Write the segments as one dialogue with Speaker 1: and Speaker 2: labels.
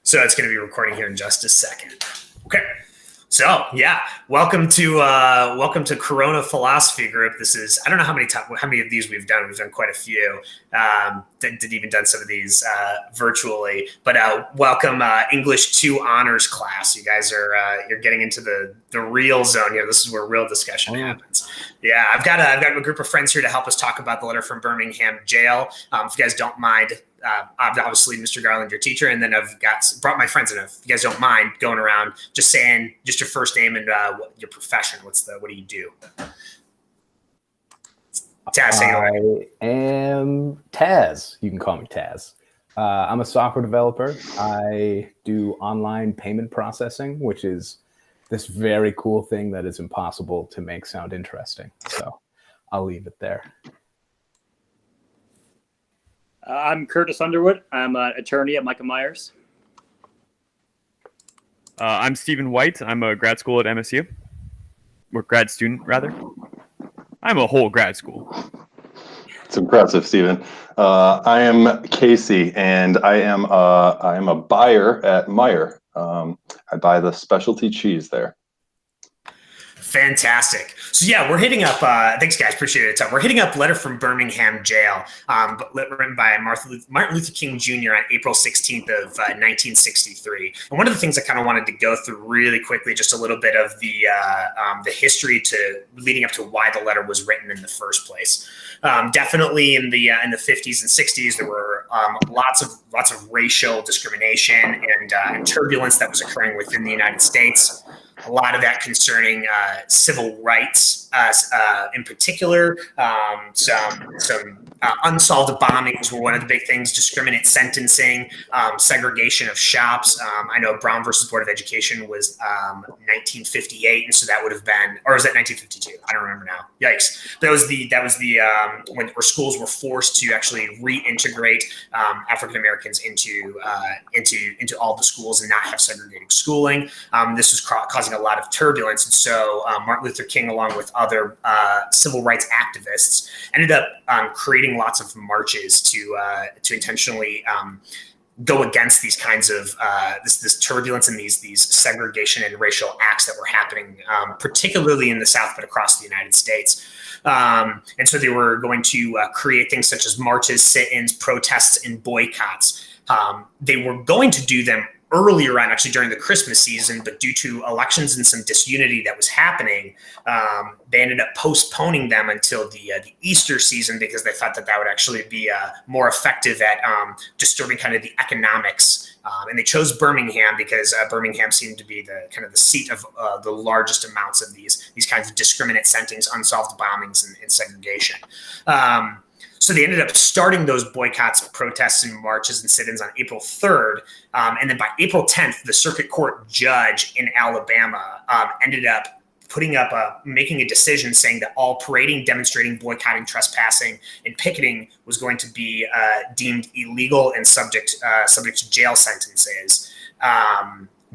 Speaker 1: So it's going to be recording here in just a second. Okay. So yeah, welcome to Corona Philosophy Group. This is, I don't know how many of these we've done. We've done quite a few. Did even done some of these virtually. But welcome English 2 honors class. You guys are you're getting into the real zone here. This is where real discussion happens. Yeah, I've got a group of friends here to help us talk about the letter from Birmingham jail. If you guys don't mind. Obviously, Mr. Garland, your teacher, and then I've brought my friends in. If you guys don't mind going around, just saying just your first name and your profession. What do you do? Taz, take it away.
Speaker 2: I am Taz. You can call me Taz. I'm a software developer. I do online payment processing, which is this very cool thing that is impossible to make sound interesting. So I'll leave it there.
Speaker 3: I'm Curtis Underwood. I'm an attorney at Micah Myers.
Speaker 4: I'm Stephen White. I'm a grad school at MSU. Or grad student, rather. I'm a whole grad school.
Speaker 5: It's impressive, Stephen. I am Casey, and I am a buyer at Meijer. I buy the specialty cheese there.
Speaker 1: Fantastic. So yeah, we're hitting up, thanks guys, appreciate it. We're hitting up Letter from Birmingham Jail, written by Martin Luther King Jr. on April 16th of 1963. And one of the things I kind of wanted to go through really quickly, just a little bit of the history leading up to why the letter was written in the first place. Definitely in the 50s and 60s, there were lots of racial discrimination and turbulence that was occurring within the United States. A lot of that concerning civil rights, in particular. Some unsolved bombings were one of the big things. Discriminate sentencing, segregation of shops. I know Brown versus Board of Education was 1958, and so that would have been, or is that 1952? I don't remember now. Yikes! That was the when schools were forced to actually reintegrate African Americans into all the schools and not have segregated schooling. This was causing a lot of turbulence, and so Martin Luther King, along with other civil rights activists, ended up creating lots of marches to intentionally go against these kinds of this turbulence and these segregation and racial acts that were happening, particularly in the South, but across the United States. And so they were going to create things such as marches, sit-ins, protests, and boycotts. They were going to do them earlier on, actually during the Christmas season, but due to elections and some disunity that was happening, they ended up postponing them until the Easter season because they thought that would actually be more effective at disturbing kind of the economics. And they chose Birmingham because Birmingham seemed to be the seat of the largest amounts of these kinds of discriminate sentencings, unsolved bombings, and segregation. So they ended up starting those boycotts, protests, and marches and sit-ins on April 3rd. And then by April 10th, the circuit court judge in Alabama ended up making a decision saying that all parading, demonstrating, boycotting, trespassing, and picketing was going to be deemed illegal and subject to jail sentences.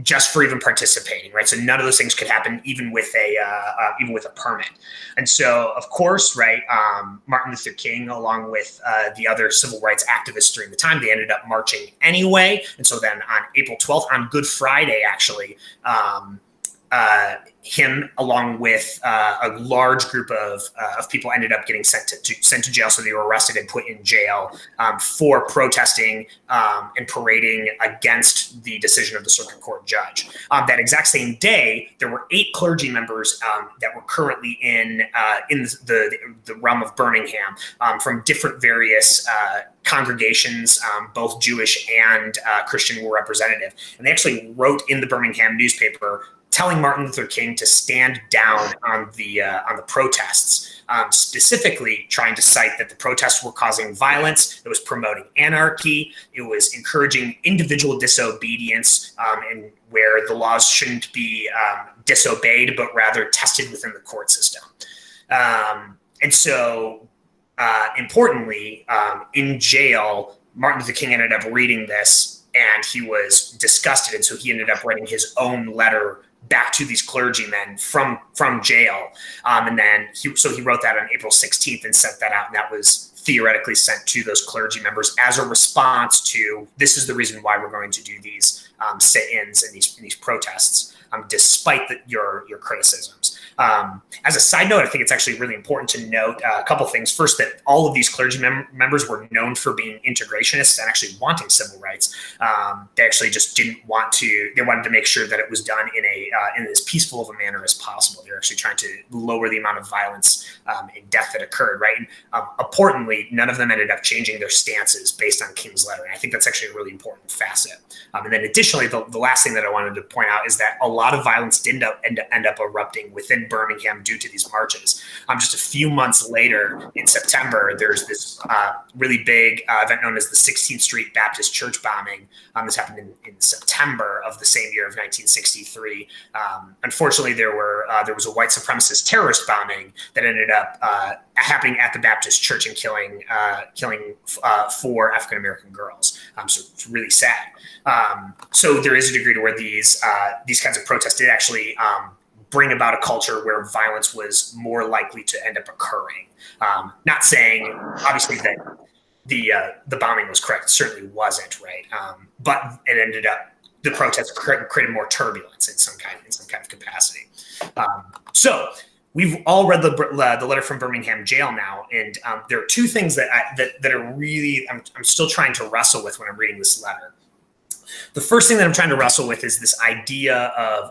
Speaker 1: Just for even participating, right? So none of those things could happen even with a permit. And so, of course, right, Martin Luther King, along with the other civil rights activists during the time, they ended up marching anyway. And so then on April 12th, on Good Friday, actually, him along with a large group of people ended up getting sent to jail. So they were arrested and put in jail for protesting and parading against the decision of the circuit court judge. That exact same day, there were 8 clergy members that were currently in the realm of Birmingham from different various congregations, both Jewish and Christian, were representative. And they actually wrote in the Birmingham newspaper telling Martin Luther King to stand down on the protests, specifically trying to cite that the protests were causing violence, it was promoting anarchy, it was encouraging individual disobedience, and where the laws shouldn't be disobeyed, but rather tested within the court system. And so, importantly, in jail, Martin Luther King ended up reading this, and he was disgusted, and so he ended up writing his own letter back to these clergymen from jail. And then he wrote that on April 16th and sent that out. And that was theoretically sent to those clergy members as a response to, this is the reason why we're going to do these sit-ins and these protests, despite your criticisms. As a side note, I think it's actually really important to note a couple things. First, that all of these clergy members were known for being integrationists and actually wanting civil rights. They actually just didn't want to. They wanted to make sure that it was done in as peaceful of a manner as possible. They're actually trying to lower the amount of violence and death that occurred. Right. And, importantly, none of them ended up changing their stances based on King's letter. And I think that's actually a really important facet. And then additionally, the last thing that I wanted to point out is that a lot of violence did end up erupting within Birmingham due to these marches. Just a few months later, in September, there's this really big event known as the 16th Street Baptist Church bombing. This happened in September of the same year of 1963. Unfortunately, there was a white supremacist terrorist bombing that ended up happening at the Baptist church and killing 4 African American girls. So it's really sad. So there is a degree to where these kinds of protests did actually bring about a culture where violence was more likely to end up occurring. Not saying, obviously, that the bombing was correct. It certainly wasn't, right? But it ended up, the protests created more turbulence in some kind of capacity. So we've all read the letter from Birmingham jail now, and there are two things that are really I'm still trying to wrestle with when I'm reading this letter. The first thing that I'm trying to wrestle with is this idea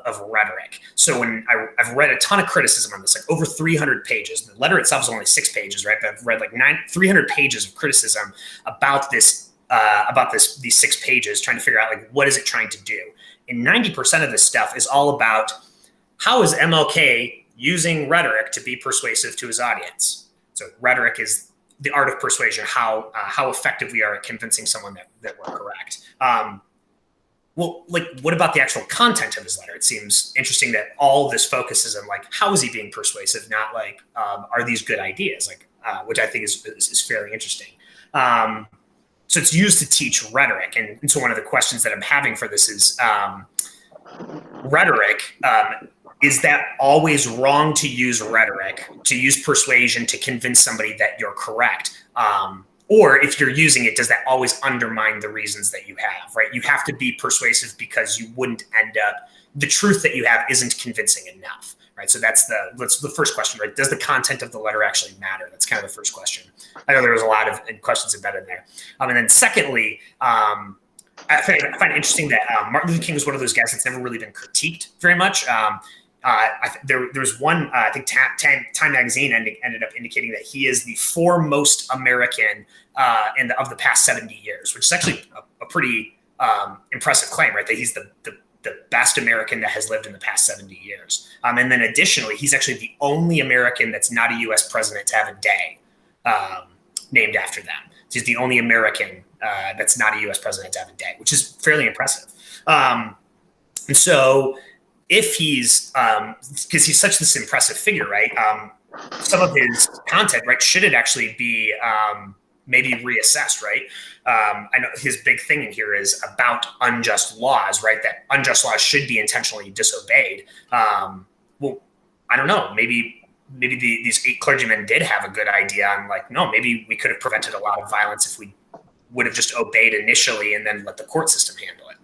Speaker 1: of rhetoric. So when I've read a ton of criticism on this, like over 300 pages. The letter itself is only 6 pages, right? But I've read like 300 pages of criticism about these 6 pages, trying to figure out like what is it trying to do. And 90% of this stuff is all about how is MLK using rhetoric to be persuasive to his audience. So rhetoric is the art of persuasion, how effective we are at convincing someone that we're correct. Well, like, what about the actual content of his letter? It seems interesting that all this focuses on like, how is he being persuasive? Not like, are these good ideas? Like, which I think is fairly interesting. So it's used to teach rhetoric. And so one of the questions that I'm having for this is rhetoric. Is that always wrong to use rhetoric, to use persuasion to convince somebody that you're correct? Or if you're using it, does that always undermine the reasons that you have, right? You have to be persuasive because you wouldn't end up, the truth that you have isn't convincing enough, right? So that's the first question, right? Does the content of the letter actually matter? That's kind of the first question. I know there was a lot of questions embedded there. And then secondly, I find it interesting that Martin Luther King was one of those guys that's never really been critiqued very much. There was one, I think Time Magazine ended up indicating that he is the foremost American of the past 70 years, which is actually a pretty impressive claim, right? That he's the best American that has lived in the past 70 years. And then additionally, he's actually the only American that's not a U.S. president to have a day named after them. So he's the only American that's not a U.S. president to have a day, which is fairly impressive. And so if he's, because he's such this impressive figure, right? Some of his content, right, should it actually be maybe reassessed, right? I know his big thing in here is about unjust laws, right? That unjust laws should be intentionally disobeyed. Well, I don't know. Maybe these 8 clergymen did have a good idea on like, no, maybe we could have prevented a lot of violence if we would have just obeyed initially and then let the court system handle it.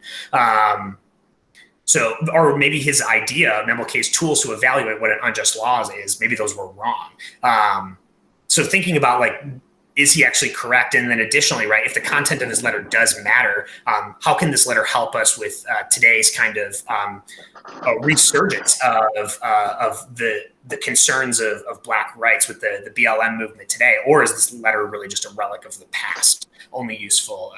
Speaker 1: So, or maybe his idea, MLK's tools to evaluate what an unjust law is, maybe those were wrong. So thinking about like, is he actually correct? And then additionally, right, if the content of his letter does matter, how can this letter help us with today's kind of a resurgence of the concerns of Black rights with the BLM movement today? Or is this letter really just a relic of the past, only useful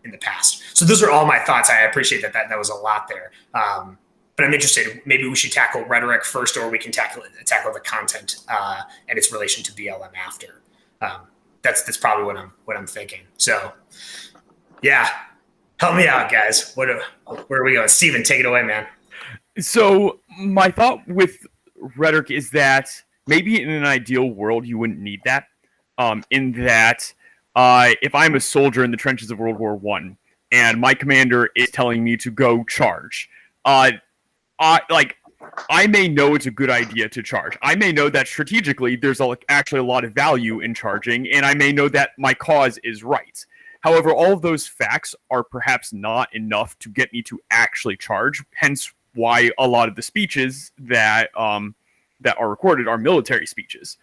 Speaker 1: in the past? So those are all my thoughts. I appreciate that was a lot there. But I'm interested, maybe we should tackle rhetoric first, or we can tackle the content and its relation to BLM after. That's probably what I'm thinking. So yeah, help me out, guys. Where are we going? Steven, take it away, man.
Speaker 4: So my thought with rhetoric is that maybe in an ideal world, you wouldn't need that. In that if I'm a soldier in the trenches of World War I and my commander is telling me to go charge, I may know it's a good idea to charge. I may know that strategically there's actually a lot of value in charging, and I may know that my cause is right. However, all of those facts are perhaps not enough to get me to actually charge. Hence, why a lot of the speeches that that are recorded are military speeches,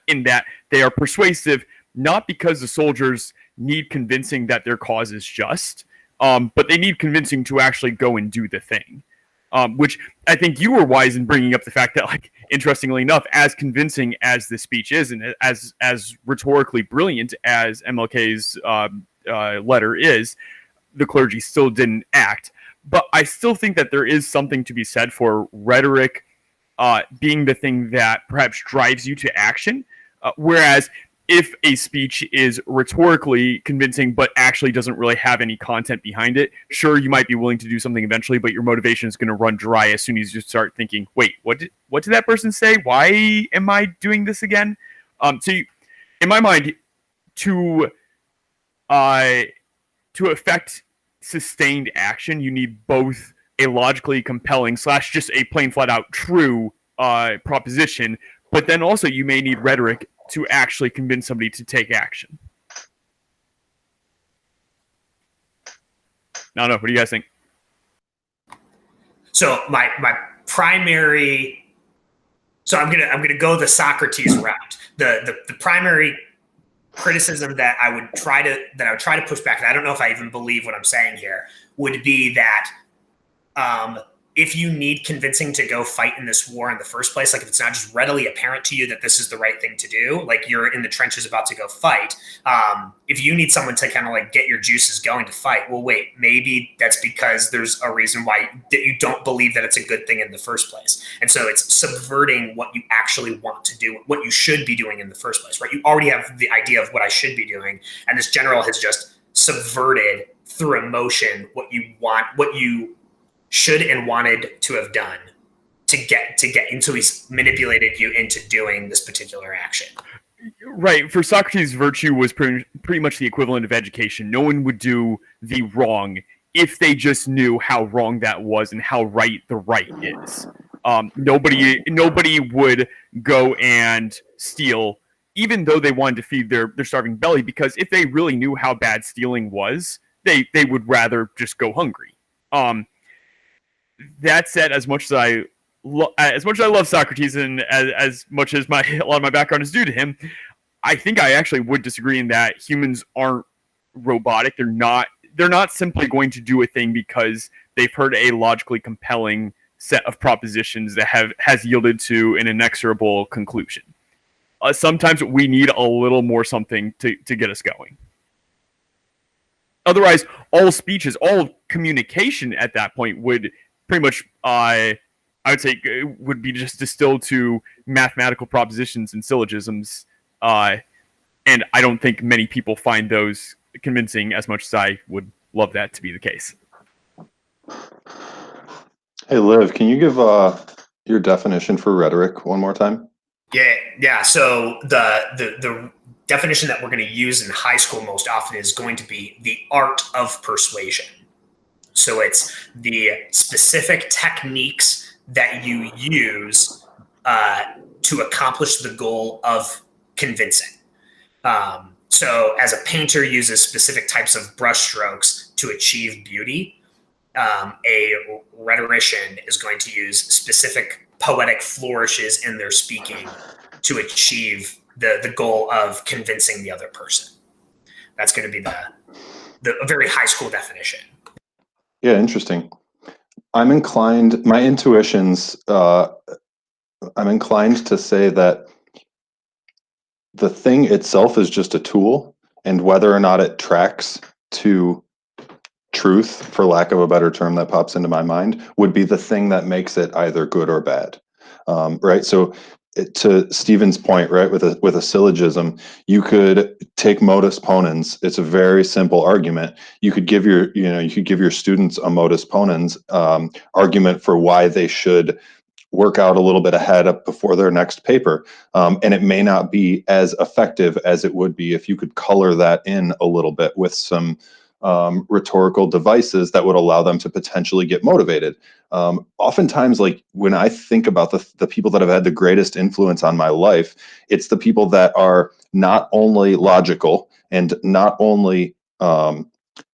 Speaker 4: in that they are persuasive not because the soldiers need convincing that their cause is just, but they need convincing to actually go and do the thing. Which I think you were wise in bringing up the fact that, like, interestingly enough, as convincing as this speech is, and as rhetorically brilliant as MLK's letter is, the clergy still didn't act. But I still think that there is something to be said for rhetoric being the thing that perhaps drives you to action, whereas if a speech is rhetorically convincing but actually doesn't really have any content behind it, sure, you might be willing to do something eventually, but your motivation is going to run dry as soon as you start thinking, wait, what did that person say? Why am I doing this again? In my mind, to affect sustained action, you need both a logically compelling / just a plain flat out true proposition, but then also you may need rhetoric to actually convince somebody to take action. I don't know. What do you guys think?
Speaker 1: So my primary, so I'm gonna go the Socrates route. The primary criticism that I would try to push back, and I don't know if I even believe what I'm saying here, would be that if you need convincing to go fight in this war in the first place, like if it's not just readily apparent to you that this is the right thing to do, like you're in the trenches about to go fight, if you need someone to kind of like get your juices going to fight, well, wait, maybe that's because there's a reason why that you don't believe that it's a good thing in the first place. And so it's subverting what you actually want to do, what you should be doing in the first place, right? You already have the idea of what I should be doing, and this general has just subverted through emotion what you want, what you should and wanted to have done to get into. He's manipulated you into doing this particular action.
Speaker 4: Right. For Socrates, virtue was pretty much the equivalent of education. No one would do the wrong if they just knew how wrong that was and how right the right is. Nobody would go and steal, even though they wanted to feed their starving belly, because if they really knew how bad stealing was, they would rather just go hungry. That said, as much as I love Socrates, and as much as a lot of my background is due to him, I think I actually would disagree in that humans aren't robotic. They're not simply going to do a thing because they've heard a logically compelling set of propositions that has yielded to an inexorable conclusion. Sometimes we need a little more something to get us going. Otherwise, all speeches, all communication at that point would pretty much, I would say, would be just distilled to mathematical propositions and syllogisms, and I don't think many people find those convincing as much as I would love that to be the case.
Speaker 5: Hey, Liv, can you give your definition for rhetoric one more time?
Speaker 1: Yeah. So the definition that we're going to use in high school most often is going to be the art of persuasion. So it's the specific techniques that you use to accomplish the goal of convincing. So as a painter uses specific types of brushstrokes to achieve beauty, a rhetorician is going to use specific poetic flourishes in their speaking to achieve the goal of convincing the other person. That's going to be a very high school definition.
Speaker 5: Yeah, interesting. I'm inclined, my intuitions, I'm inclined to say that the thing itself is just a tool, and whether or not it tracks to truth, for lack of a better term that pops into my mind, would be the thing that makes it either good or bad. Right. So to Stephen's point, right, with a syllogism, you could take modus ponens. It's a very simple argument. You could give your students a modus ponens argument for why they should work out a little bit ahead up before their next paper. And it may not be as effective as it would be if you could color that in a little bit with some rhetorical devices that would allow them to potentially get motivated. Oftentimes, like when I think about the people that have had the greatest influence on my life, it's the people that are not only logical and not only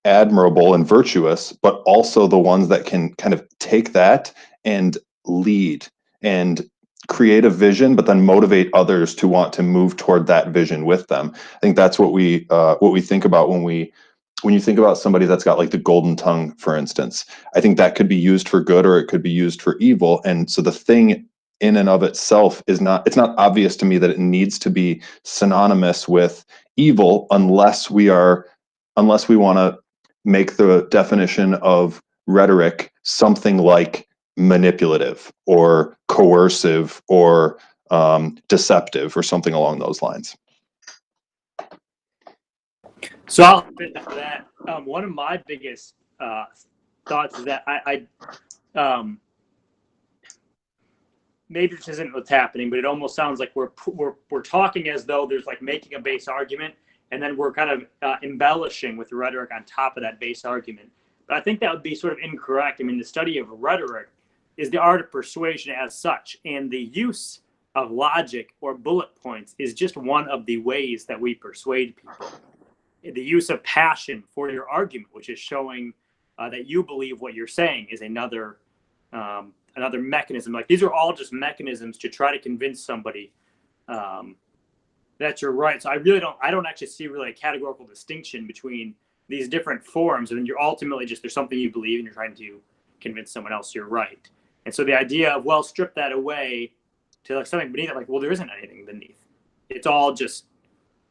Speaker 5: admirable and virtuous, but also the ones that can kind of take that and lead and create a vision, but then motivate others to want to move toward that vision with them. I think that's what we think about when you think about somebody that's got like the golden tongue, for instance. I think that could be used for good or it could be used for evil. And so the thing in and of itself it's not obvious to me that it needs to be synonymous with evil unless we want to make the definition of rhetoric something like manipulative or coercive or deceptive or something along those lines.
Speaker 3: So I'll fit into that. One of my biggest thoughts is that I maybe this isn't what's happening, but it almost sounds like we're talking as though there's like making a base argument, and then we're kind of embellishing with rhetoric on top of that base argument. But I think that would be sort of incorrect. I mean, the study of rhetoric is the art of persuasion as such, and the use of logic or bullet points is just one of the ways that we persuade people. The use of passion for your argument, which is showing that you believe what you're saying, is another mechanism. Like, these are all just mechanisms to try to convince somebody that you're right. So I don't actually see really a categorical distinction between these different forms. And you're ultimately just, there's something you believe and you're trying to convince someone else you're right. And so the idea of, well, strip that away to like something beneath it, like, well, there isn't anything beneath. It's all just,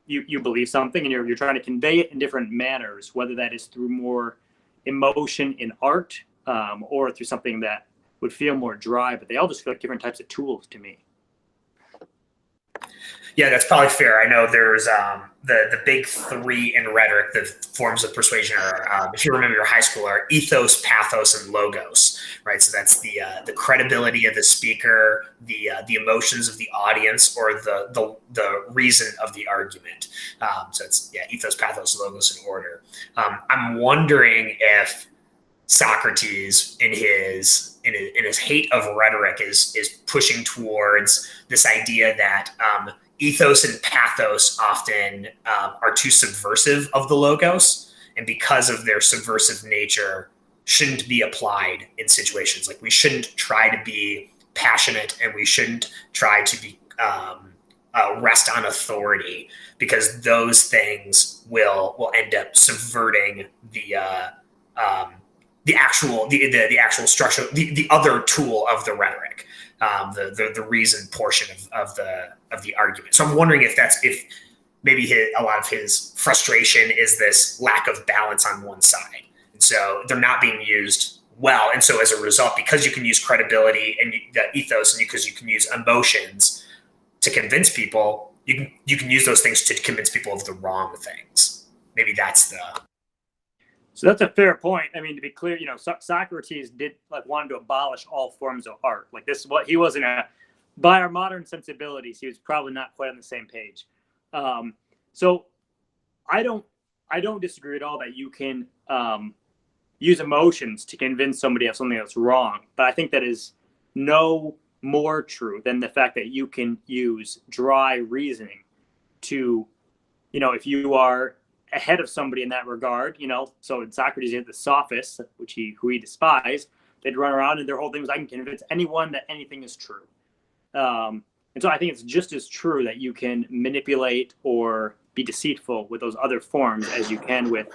Speaker 3: you believe something and you're trying to convey it in different manners, whether that is through more emotion in art or through something that would feel more dry, but they all just feel like different types of tools to me.
Speaker 1: Yeah, that's probably fair. I know there's the big three in rhetoric, the forms of persuasion are, if you remember your high school, are ethos, pathos, and logos, right? So that's the credibility of the speaker, the emotions of the audience, or the reason of the argument. So it's ethos, pathos, logos in order. I'm wondering if Socrates in his hate of rhetoric is pushing towards this idea that ethos and pathos often are too subversive of the logos, and because of their subversive nature, shouldn't be applied in situations. Like, we shouldn't try to be passionate, and we shouldn't try to be rest on authority, because those things will end up subverting the actual structure, the other tool of the rhetoric, the reason portion of the argument. So I'm wondering if maybe a lot of his frustration is this lack of balance on one side, and so they're not being used well. And so as a result, because you can use credibility and the ethos, and because you can use emotions to convince people, you can use those things to convince people of the wrong things. Maybe that's the.
Speaker 3: So that's a fair point. I mean, to be clear, Socrates wanted to abolish all forms of art. Like, this is what he wasn't by our modern sensibilities, he was probably not quite on the same page. So I don't disagree at all that you can use emotions to convince somebody of something that's wrong. But I think that is no more true than the fact that you can use dry reasoning to, if you are ahead of somebody in that regard, so in Socrates, he had the sophists, who he despised. They'd run around and their whole thing was, I can convince anyone that anything is true. And so I think it's just as true that you can manipulate or be deceitful with those other forms as you can with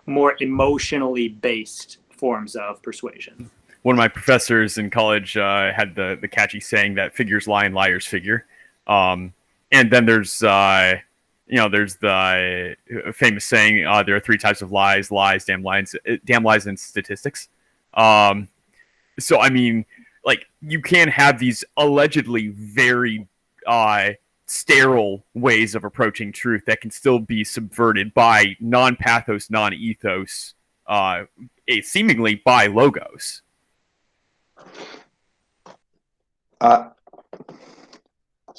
Speaker 3: more emotionally based forms of persuasion.
Speaker 4: One of my professors in college had the catchy saying that figures lie and liars figure. And then there's the famous saying, there are three types of lies, damn lies, and statistics. So, I mean, like, you can have these allegedly very sterile ways of approaching truth that can still be subverted by non-pathos, non-ethos, seemingly by logos.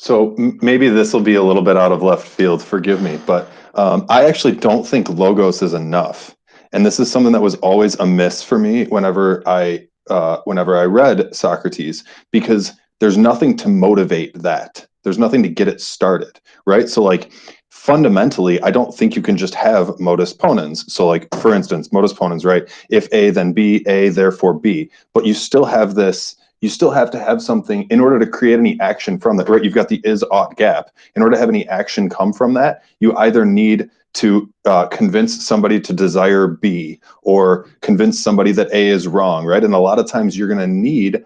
Speaker 5: So maybe this will be a little bit out of left field, forgive me, but I actually don't think logos is enough. And this is something that was always a miss for me whenever I read Socrates, because there's nothing to motivate that. There's nothing to get it started, right? So like fundamentally, I don't think you can just have modus ponens. So like, for instance, modus ponens, right? If A, then B, A, therefore B. But you still have this, you still have to have something in order to create any action from that, right? You've got the is ought gap. In order to have any action come from that, you either need to convince somebody to desire B, or convince somebody that A is wrong, right? And a lot of times you're going to need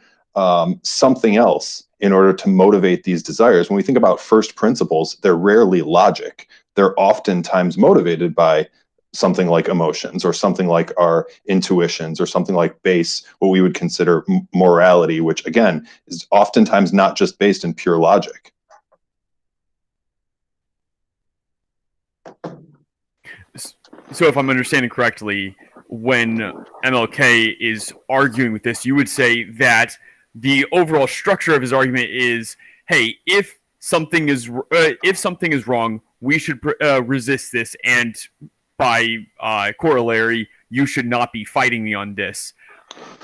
Speaker 5: something else in order to motivate these desires. When we think about first principles, they're rarely logic. They're oftentimes motivated by something like emotions, or something like our intuitions, or something like base, what we would consider morality, which again is oftentimes not just based in pure logic.
Speaker 4: So if I'm understanding correctly, when MLK is arguing with this, you would say that the overall structure of his argument is, hey, if something is wrong, we should resist this, and by corollary, you should not be fighting me on this.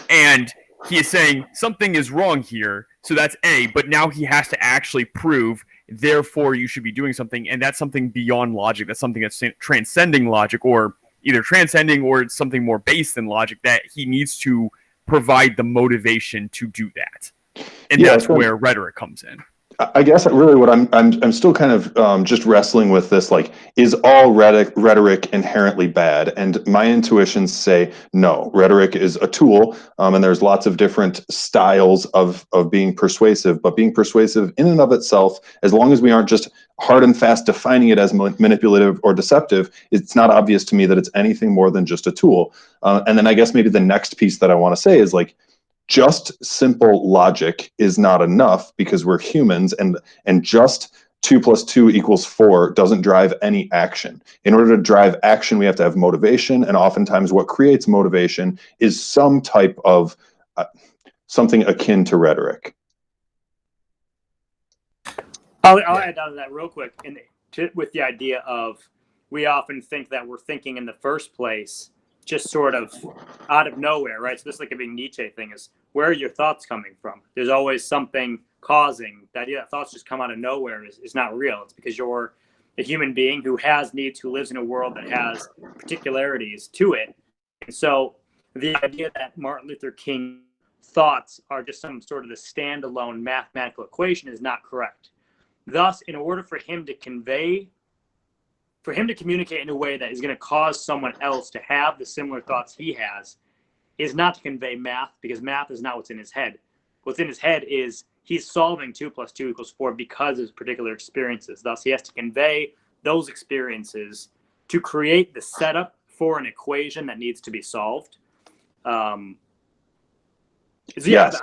Speaker 4: And he is saying something is wrong here, so that's A, but now he has to actually prove, therefore you should be doing something, and that's something beyond logic. That's something that's transcending logic, or either transcending or it's something more based in logic, that he needs to provide the motivation to do that. And that's where rhetoric comes in.
Speaker 5: I guess really what I'm still kind of just wrestling with this, like, is all rhetoric inherently bad? And my intuitions say no. Rhetoric is a tool, and there's lots of different styles of being persuasive. But being persuasive in and of itself, as long as we aren't just hard and fast defining it as manipulative or deceptive, it's not obvious to me that it's anything more than just a tool. And then I guess maybe the next piece that I want to say is, like, just simple logic is not enough, because we're humans, and just 2 + 2 = 4 doesn't drive any action. In order to drive action, we have to have motivation, and oftentimes what creates motivation is some type of something akin to rhetoric.
Speaker 3: I'll add on to that real quick, with the idea of, we often think that we're thinking in the first place just sort of out of nowhere, right? So this is like a big Nietzsche thing, is where are your thoughts coming from? There's always something causing that. Thoughts just come out of nowhere is not real. It's because you're a human being who has needs, who lives in a world that has particularities to it. And so the idea that Martin Luther King thoughts are just some sort of the standalone mathematical equation is not correct. Thus, in order for him to communicate in a way that is going to cause someone else to have the similar thoughts he has, is not to convey math, because math is not what's in his head. What's in his head is he's solving 2 + 2 = 4 because of his particular experiences. Thus, he has to convey those experiences to create the setup for an equation that needs to be solved.
Speaker 5: Yes.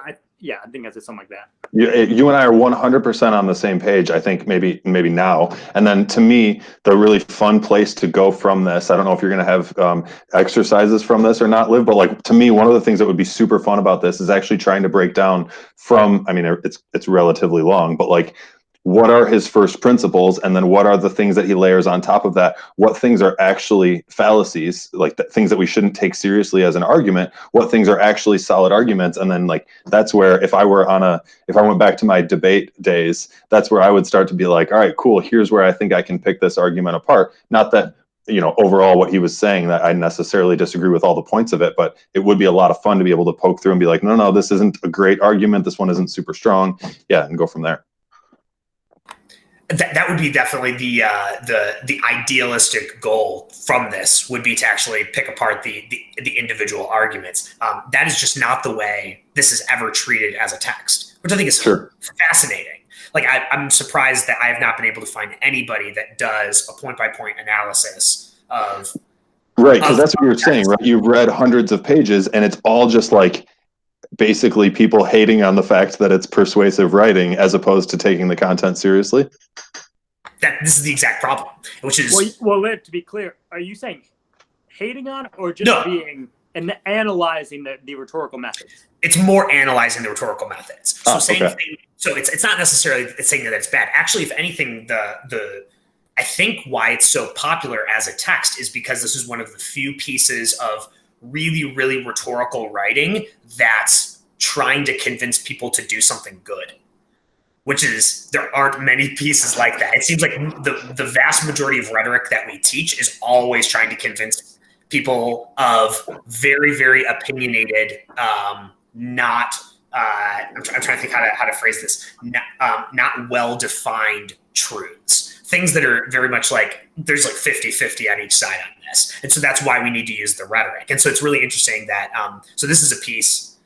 Speaker 3: I think that's something like that.
Speaker 5: You and I are 100% on the same page. I think maybe now. And then to me, the really fun place to go from this, I don't know if you're going to have exercises from this or not, Liv, but like, to me, one of the things that would be super fun about this is actually trying to break down from, I mean, it's relatively long, but like, what are his first principles, and then what are the things that he layers on top of that? What things are actually fallacies, like things that we shouldn't take seriously as an argument? What things are actually solid arguments? And then, like, that's where, if I went back to my debate days, that's where I would start to be like, all right, cool, here's where I think I can pick this argument apart. Not that, overall what he was saying, that I necessarily disagree with all the points of it, but it would be a lot of fun to be able to poke through and be like, no, this isn't a great argument. This one isn't super strong. Yeah, and go from there.
Speaker 1: That would be definitely the idealistic goal from this, would be to actually pick apart the individual arguments. That is just not the way this is ever treated as a text, which I think is fascinating. Like, I'm surprised that I have not been able to find anybody that does a point-by-point analysis of.
Speaker 5: Right, because that's what you're saying, right? You've read hundreds of pages, and it's all just like basically people hating on the fact that it's persuasive writing, as opposed to taking the content seriously.
Speaker 1: This is the exact problem, which is
Speaker 3: well, Liv, to be clear, are you saying hating on it, or just being and analyzing the rhetorical methods.
Speaker 1: It's more analyzing the rhetorical methods. So
Speaker 5: okay.
Speaker 1: It's not necessarily saying that it's bad. Actually, if anything, I think why it's so popular as a text is because this is one of the few pieces of really, really rhetorical writing that's trying to convince people to do something good. Which is, there aren't many pieces like that. It seems like the vast majority of rhetoric that we teach is always trying to convince people of very, very opinionated, not, I'm trying to think how to phrase this, not well-defined truths. Things that are very much like, there's like 50-50 on each side on this. And so that's why we need to use the rhetoric. And so it's really interesting that, so this is a piece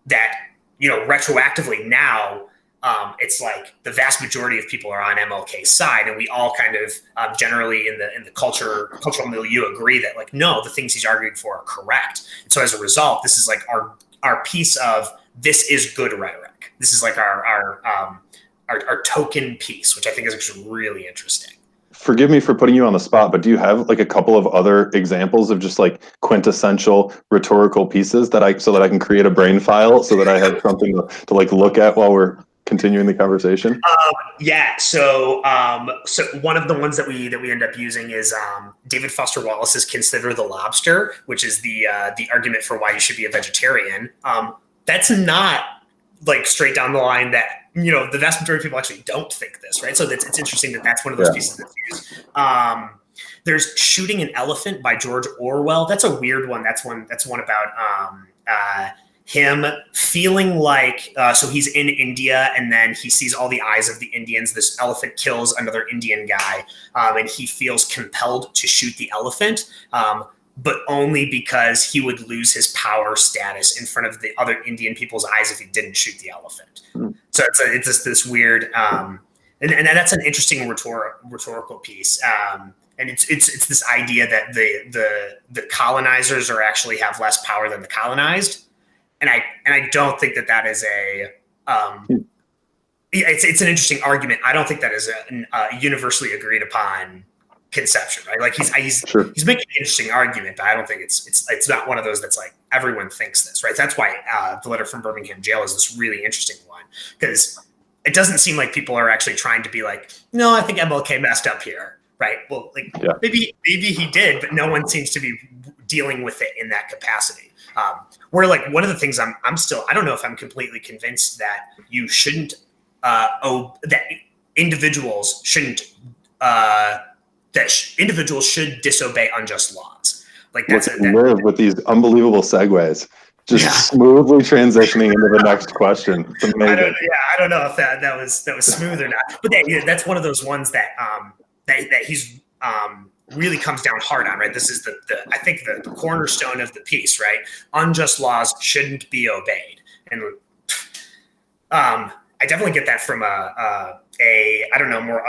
Speaker 1: that, retroactively now, it's like the vast majority of people are on MLK's side, and we all kind of generally in the cultural milieu agree that like no, the things he's arguing for are correct. And so as a result, this is like our piece of this is good rhetoric. This is like our token piece, which I think is actually really interesting.
Speaker 5: Forgive me for putting you on the spot, but do you have like a couple of other examples of just like quintessential rhetorical pieces so that I can create a brain file so that I have something to like look at while we're continuing the conversation?
Speaker 1: Yeah. So one of the ones that we end up using is David Foster Wallace's "Consider the Lobster," which is the argument for why you should be a vegetarian. That's not like straight down the line that the vast majority of people actually don't think this, right? So it's interesting that that's one of those pieces that's used. There's "Shooting an Elephant" by George Orwell. That's a weird one. That's one about him feeling like, so he's in India and then he sees all the eyes of the Indians. This elephant kills another Indian guy, and he feels compelled to shoot the elephant, but only because he would lose his power status in front of the other Indian people's eyes if he didn't shoot the elephant. So it's just this weird, and that's an interesting rhetorical piece. And it's this idea that the colonizers actually have less power than the colonized. And I don't think that is it's an interesting argument. I don't think that is a universally agreed upon conception, right? Like he's making an interesting argument, but I don't think it's not one of those that's like everyone thinks this, right? That's why the letter from Birmingham jail is this really interesting one, because it doesn't seem like people are actually trying to be like, no, I think MLK messed up here, right? Well, like maybe he did, but no one seems to be dealing with it in that capacity. Where like one of the things I'm still, I don't know if I'm completely convinced that you shouldn't that individuals shouldn't individuals should disobey unjust laws. Like
Speaker 5: live with these unbelievable segues, just smoothly transitioning into the next question. It's amazing.
Speaker 1: I don't know if that was smooth or not, but that's one of those ones that that he's really comes down hard on, right? This is I think the cornerstone of the piece, right? Unjust laws shouldn't be obeyed, and I definitely get that from a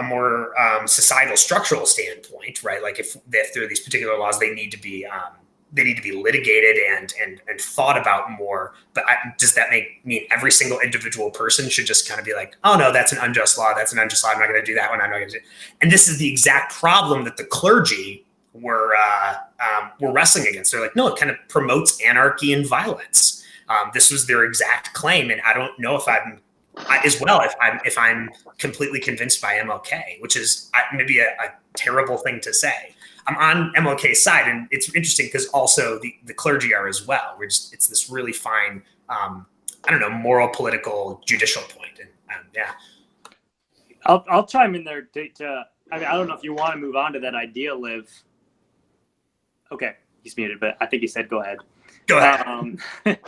Speaker 1: more societal structural standpoint, right? Like if there are these particular laws, they need to be litigated and thought about more. But does that mean every single individual person should just kind of be like, oh no, that's an unjust law. That's an unjust law. I'm not going to do that one. I'm not going to do it. And this is the exact problem that the clergy were wrestling against. They're like, no, it kind of promotes anarchy and violence. This was their exact claim. And I don't know if if I'm completely convinced by MLK, which is maybe a terrible thing to say. I'm on MLK's side, and it's interesting because also the clergy are as well. It's this really fine, moral, political, judicial point, and
Speaker 3: I'll chime in there. I don't know if you want to move on to that idea, Liv. Okay, he's muted, but I think he said go ahead.
Speaker 1: Go ahead.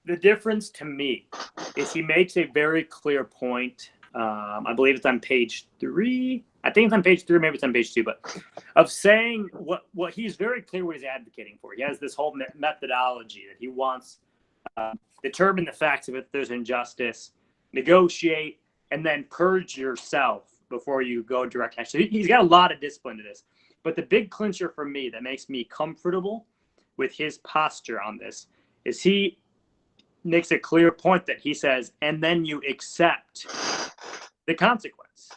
Speaker 3: The difference to me is he makes a very clear point. I believe it's on page 3. I think it's on page 3, maybe it's on page 2, but of saying what he's very clear what he's advocating for. He has this whole methodology that he wants determine the facts of if there's injustice, negotiate, and then purge yourself before you go direct action. So he's got a lot of discipline to this. But the big clincher for me that makes me comfortable with his posture on this is he makes a clear point that he says, and then you accept the consequence.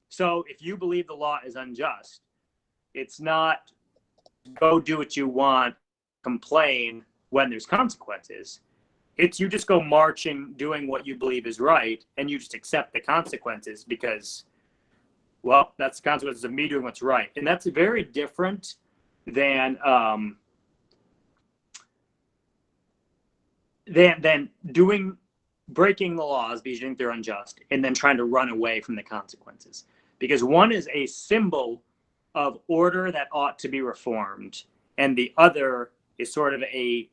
Speaker 3: So if you believe the law is unjust, it's not go do what you want, complain when there's consequences. It's you just go marching, doing what you believe is right, and you just accept the consequences because, well, that's the consequences of me doing what's right. And that's very different than breaking the laws because you think they're unjust and then trying to run away from the consequences. Because one is a symbol of order that ought to be reformed, and the other is sort of a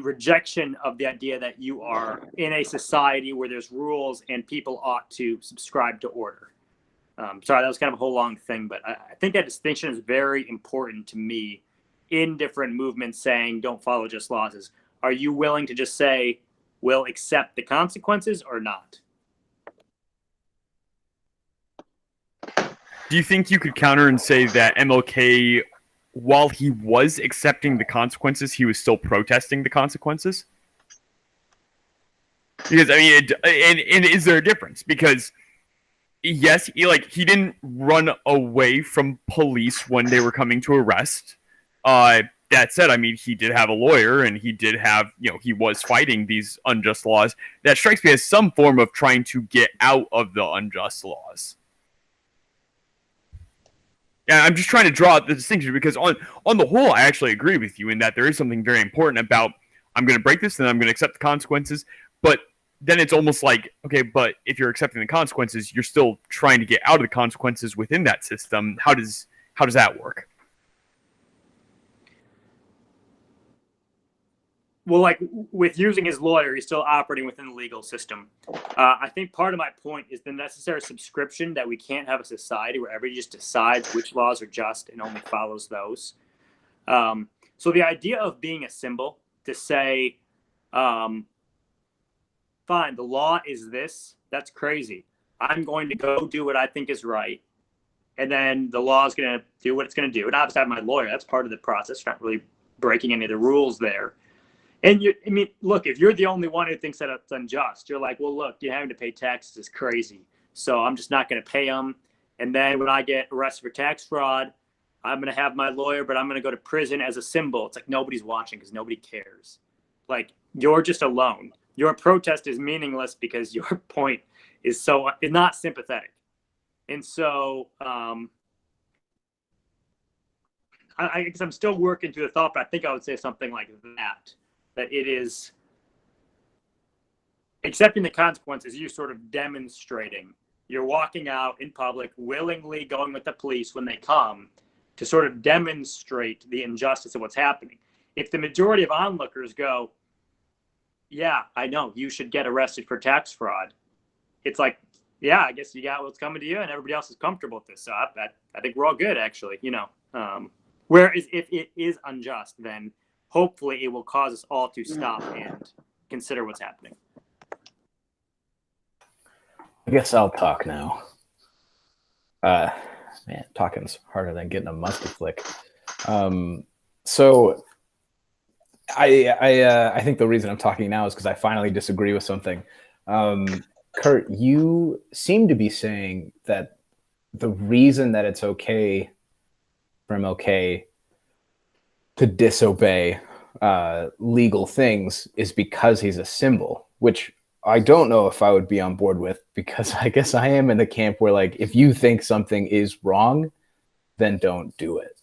Speaker 3: rejection of the idea that you are in a society where there's rules and people ought to subscribe to order. Sorry, that was kind of a whole long thing, but I think that distinction is very important to me in different movements saying don't follow just laws. Is, are you willing to just say, we'll accept the consequences or not?
Speaker 4: Do you think you could counter and say that MLK, while he was accepting the consequences, he was still protesting the consequences? Because, I mean, and is there a difference? Because, yes, he didn't run away from police when they were coming to arrest. That said, I mean, he did have a lawyer, and he did have, he was fighting these unjust laws. That strikes me as some form of trying to get out of the unjust laws. Yeah, I'm just trying to draw the distinction because on the whole, I actually agree with you in that there is something very important about I'm going to break this and I'm going to accept the consequences. But then it's almost like, okay, but if you're accepting the consequences, you're still trying to get out of the consequences within that system. How does that work?
Speaker 3: Well, like with using his lawyer, he's still operating within the legal system. I think part of my point is the necessary subscription that we can't have a society where everybody just decides which laws are just and only follows those. So the idea of being a symbol to say, fine, the law is this, that's crazy. I'm going to go do what I think is right. And then the law is going to do what it's going to do. And obviously I have my lawyer. That's part of the process. Not really breaking any of the rules there. And look, if you're the only one who thinks that it's unjust, you're like, well, look, you having to pay taxes is crazy. So I'm just not going to pay them. And then when I get arrested for tax fraud, I'm going to have my lawyer, but I'm going to go to prison as a symbol. It's like nobody's watching because nobody cares. Like you're just alone. Your protest is meaningless because your point is not sympathetic. And so I guess I'm still working through the thought, but I think I would say something like that it is accepting the consequences. You sort of demonstrating. You're walking out in public, willingly going with the police when they come to sort of demonstrate the injustice of what's happening. If the majority of onlookers go, yeah, I know, you should get arrested for tax fraud. It's like, yeah, I guess you got what's coming to you and everybody else is comfortable with this. So I think we're all good, actually, Whereas if it is unjust, then hopefully it will cause us all to stop and consider what's happening.
Speaker 2: I guess I'll talk now. Man, talking's harder than getting a muster flick. So I think the reason I'm talking now is because I finally disagree with something. Kurt, you seem to be saying that the reason that it's okay for MLK to disobey legal things is because he's a symbol, which I don't know if I would be on board with, because I guess I am in the camp where, like, if you think something is wrong, then don't do it.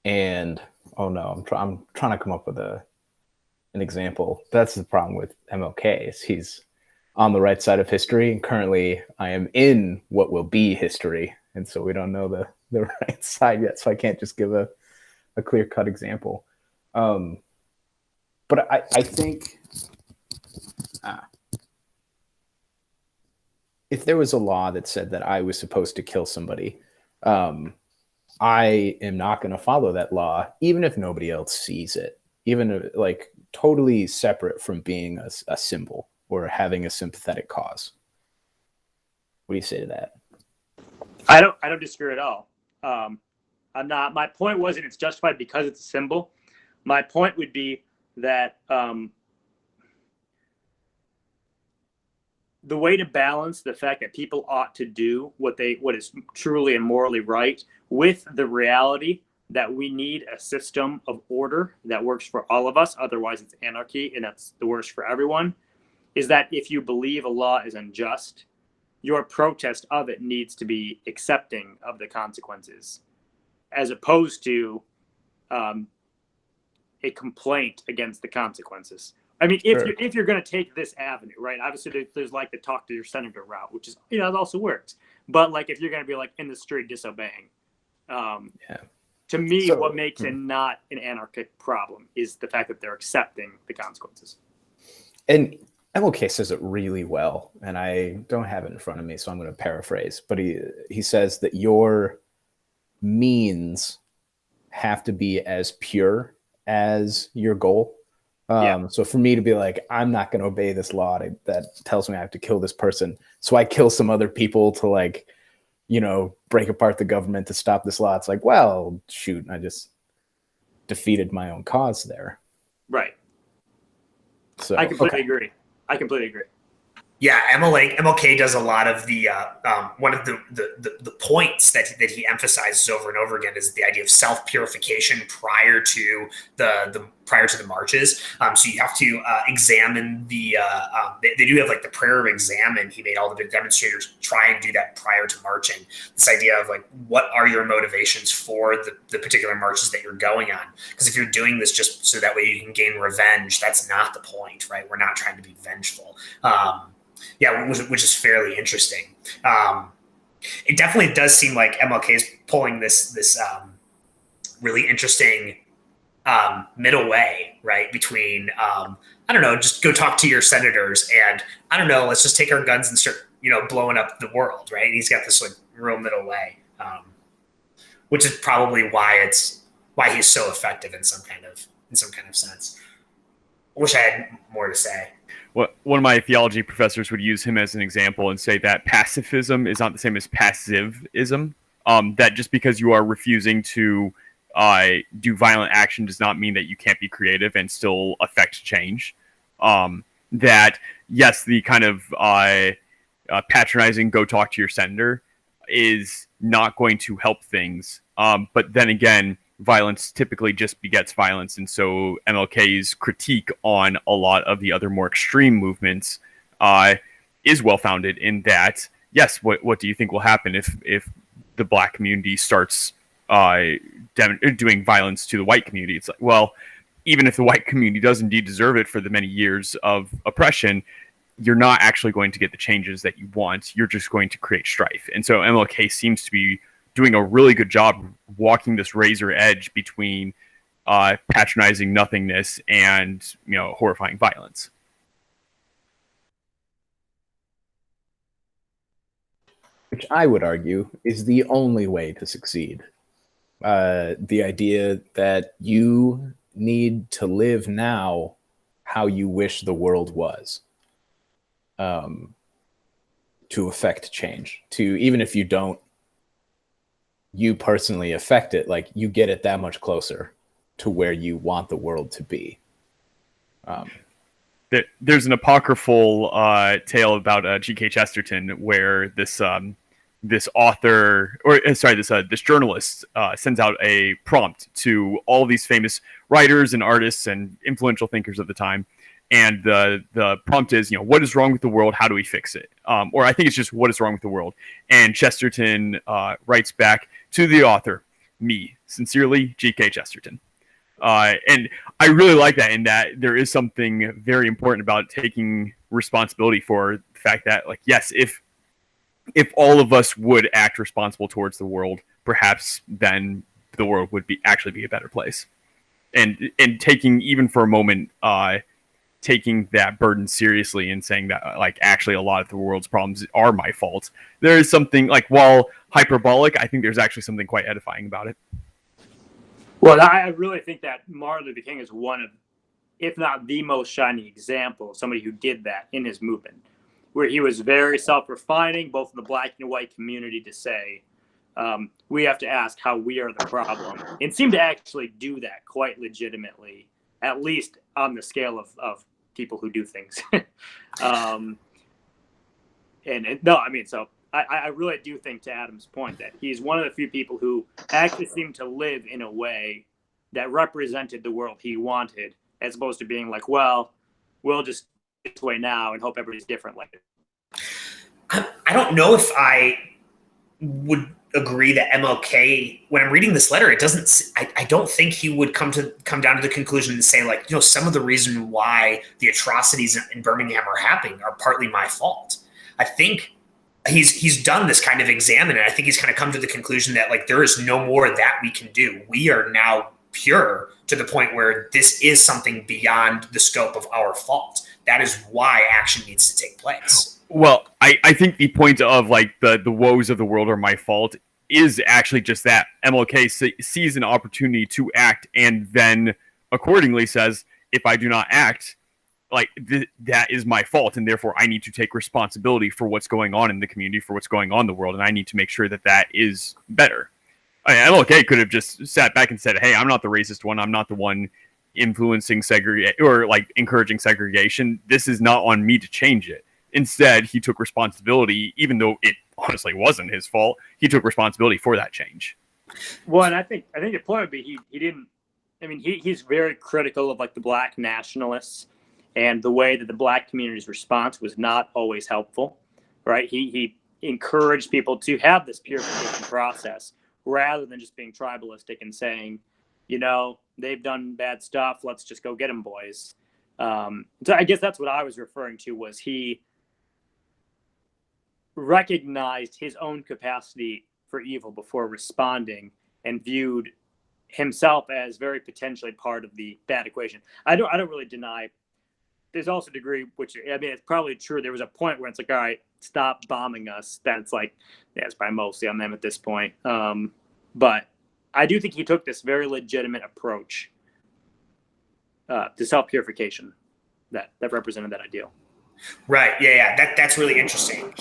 Speaker 2: And oh no, I'm trying to come up with an example. That's the problem with MLK, is he's on the right side of history, and currently I am in what will be history, and so we don't know the right side yet, so I can't just give a clear-cut example. But I think if there was a law that said that I was supposed to kill somebody, I am not going to follow that law, even if nobody else sees it, even like totally separate from being a symbol or having a sympathetic cause. What do you say to that?
Speaker 3: I don't disagree at all. I'm not. My point wasn't it's justified because it's a symbol. My point would be that the way to balance the fact that people ought to do what is truly and morally right with the reality that we need a system of order that works for all of us, otherwise it's anarchy and that's the worst for everyone, is that if you believe a law is unjust, your protest of it needs to be accepting of the consequences, as opposed to a complaint against the consequences. I mean, if you're going to take this avenue, right? Obviously, there's like the talk to your senator route, which is, it also works. But like, if you're going to be like in the street disobeying, to me, what makes it not an anarchic problem is the fact that they're accepting the consequences.
Speaker 2: And MLK says it really well, and I don't have it in front of me, so I'm going to paraphrase. But he says that your means have to be as pure as your goal. So for me to be like, I'm not going to obey this law that tells me I have to kill this person, so I kill some other people to, like, break apart the government to stop this law. It's like, well, shoot, I just defeated my own cause there.
Speaker 3: Right.
Speaker 2: So
Speaker 3: I completely agree.
Speaker 1: Yeah, MLK does a lot of the one of the points that he emphasizes over and over again is the idea of self-purification prior to the marches. So you have to examine the they do have like the prayer of examine. He made all the demonstrators try and do that prior to marching. This idea of like, what are your motivations for the particular marches that you're going on? Because if you're doing this just so that way you can gain revenge, that's not the point, right? We're not trying to be vengeful. Which is fairly interesting. It definitely does seem like MLK is pulling this really interesting middle way, right? Between I don't know, just go talk to your senators, and I don't know, let's just take our guns and start blowing up the world, right? And he's got this like real middle way, which is probably why he's so effective in some kind of sense. I wish I had more to say.
Speaker 4: One of my theology professors would use him as an example and say that pacifism is not the same as passivism. That just because you are refusing to do violent action does not mean that you can't be creative and still affect change. That, yes, the kind of patronizing, go talk to your senator is not going to help things. But then again, violence typically just begets violence. And so MLK's critique on a lot of the other more extreme movements is well-founded in that, yes, what do you think will happen if the black community starts doing violence to the white community? It's like, well, even if the white community does indeed deserve it for the many years of oppression, you're not actually going to get the changes that you want. You're just going to create strife. And so MLK seems to be doing a really good job walking this razor edge between patronizing nothingness and horrifying violence.
Speaker 2: Which I would argue is the only way to succeed. The idea that you need to live now how you wish the world was, to affect change. Even if you don't, you personally affect it, like, you get it that much closer to where you want the world to be.
Speaker 4: There's an apocryphal tale about G.K. Chesterton where this author, this journalist sends out a prompt to all these famous writers and artists and influential thinkers of the time. And the prompt is, what is wrong with the world? How do we fix it? Or I think it's just, what is wrong with the world? And Chesterton writes back to the author, me, sincerely, G.K. Chesterton. And I really like that, in that there is something very important about taking responsibility for the fact that, like, yes, if all of us would act responsible towards the world, perhaps then the world would actually be a better place. And taking, even for a moment, taking that burden seriously and saying that, like, actually a lot of the world's problems are my fault. There is something, like, while hyperbolic, I think there's actually something quite edifying about it.
Speaker 3: Well, I really think that Martin Luther King is one of, if not the most shining example of somebody who did that in his movement, where he was very self-refining, both in the black and white community, to say, we have to ask how we are the problem, and seemed to actually do that quite legitimately, at least on the scale of people who do things. No, I mean, so I really do think, to Adam's point, that he's one of the few people who actually seemed to live in a way that represented the world he wanted, as opposed to being like, well, we'll just get this way now and hope everybody's different later.
Speaker 1: I don't know if I would agree that MLK, when I'm reading this letter, it doesn't, I don't think he would come down to the conclusion and say, like, some of the reason why the atrocities in Birmingham are happening are partly my fault. I think he's done this kind of examine, and I think he's kind of come to the conclusion that, like, there is no more that we can do. We are now pure to the point where this is something beyond the scope of our fault. That is why action needs to take place.
Speaker 4: Well, I think the point of, like, the woes of the world are my fault is actually just that. MLK sees an opportunity to act and then accordingly says, if I do not act, like, that is my fault, and therefore I need to take responsibility for what's going on in the community, for what's going on in the world, and I need to make sure that that is better. I mean, MLK could have just sat back and said, hey, I'm not the racist one. I'm not the one influencing segregation or, like, encouraging segregation. This is not on me to change it. Instead, he took responsibility, even though it honestly wasn't his fault. He took responsibility for that change.
Speaker 3: Well, and I think the point would be he didn't. I mean, he's very critical of, like, the black nationalists and the way that the black community's response was not always helpful, right? He encouraged people to have this purification process rather than just being tribalistic and saying, they've done bad stuff, let's just go get them, boys. So I guess that's what I was referring to, was he recognized his own capacity for evil before responding and viewed himself as very potentially part of the bad equation. I don't really deny. There's also a degree, which, I mean, it's probably true. There was a point where it's like, all right, stop bombing us. That's like, yeah, it's probably mostly on them at this point. But I do think he took this very legitimate approach to self-purification that represented that ideal.
Speaker 1: Right. Yeah. That's really interesting.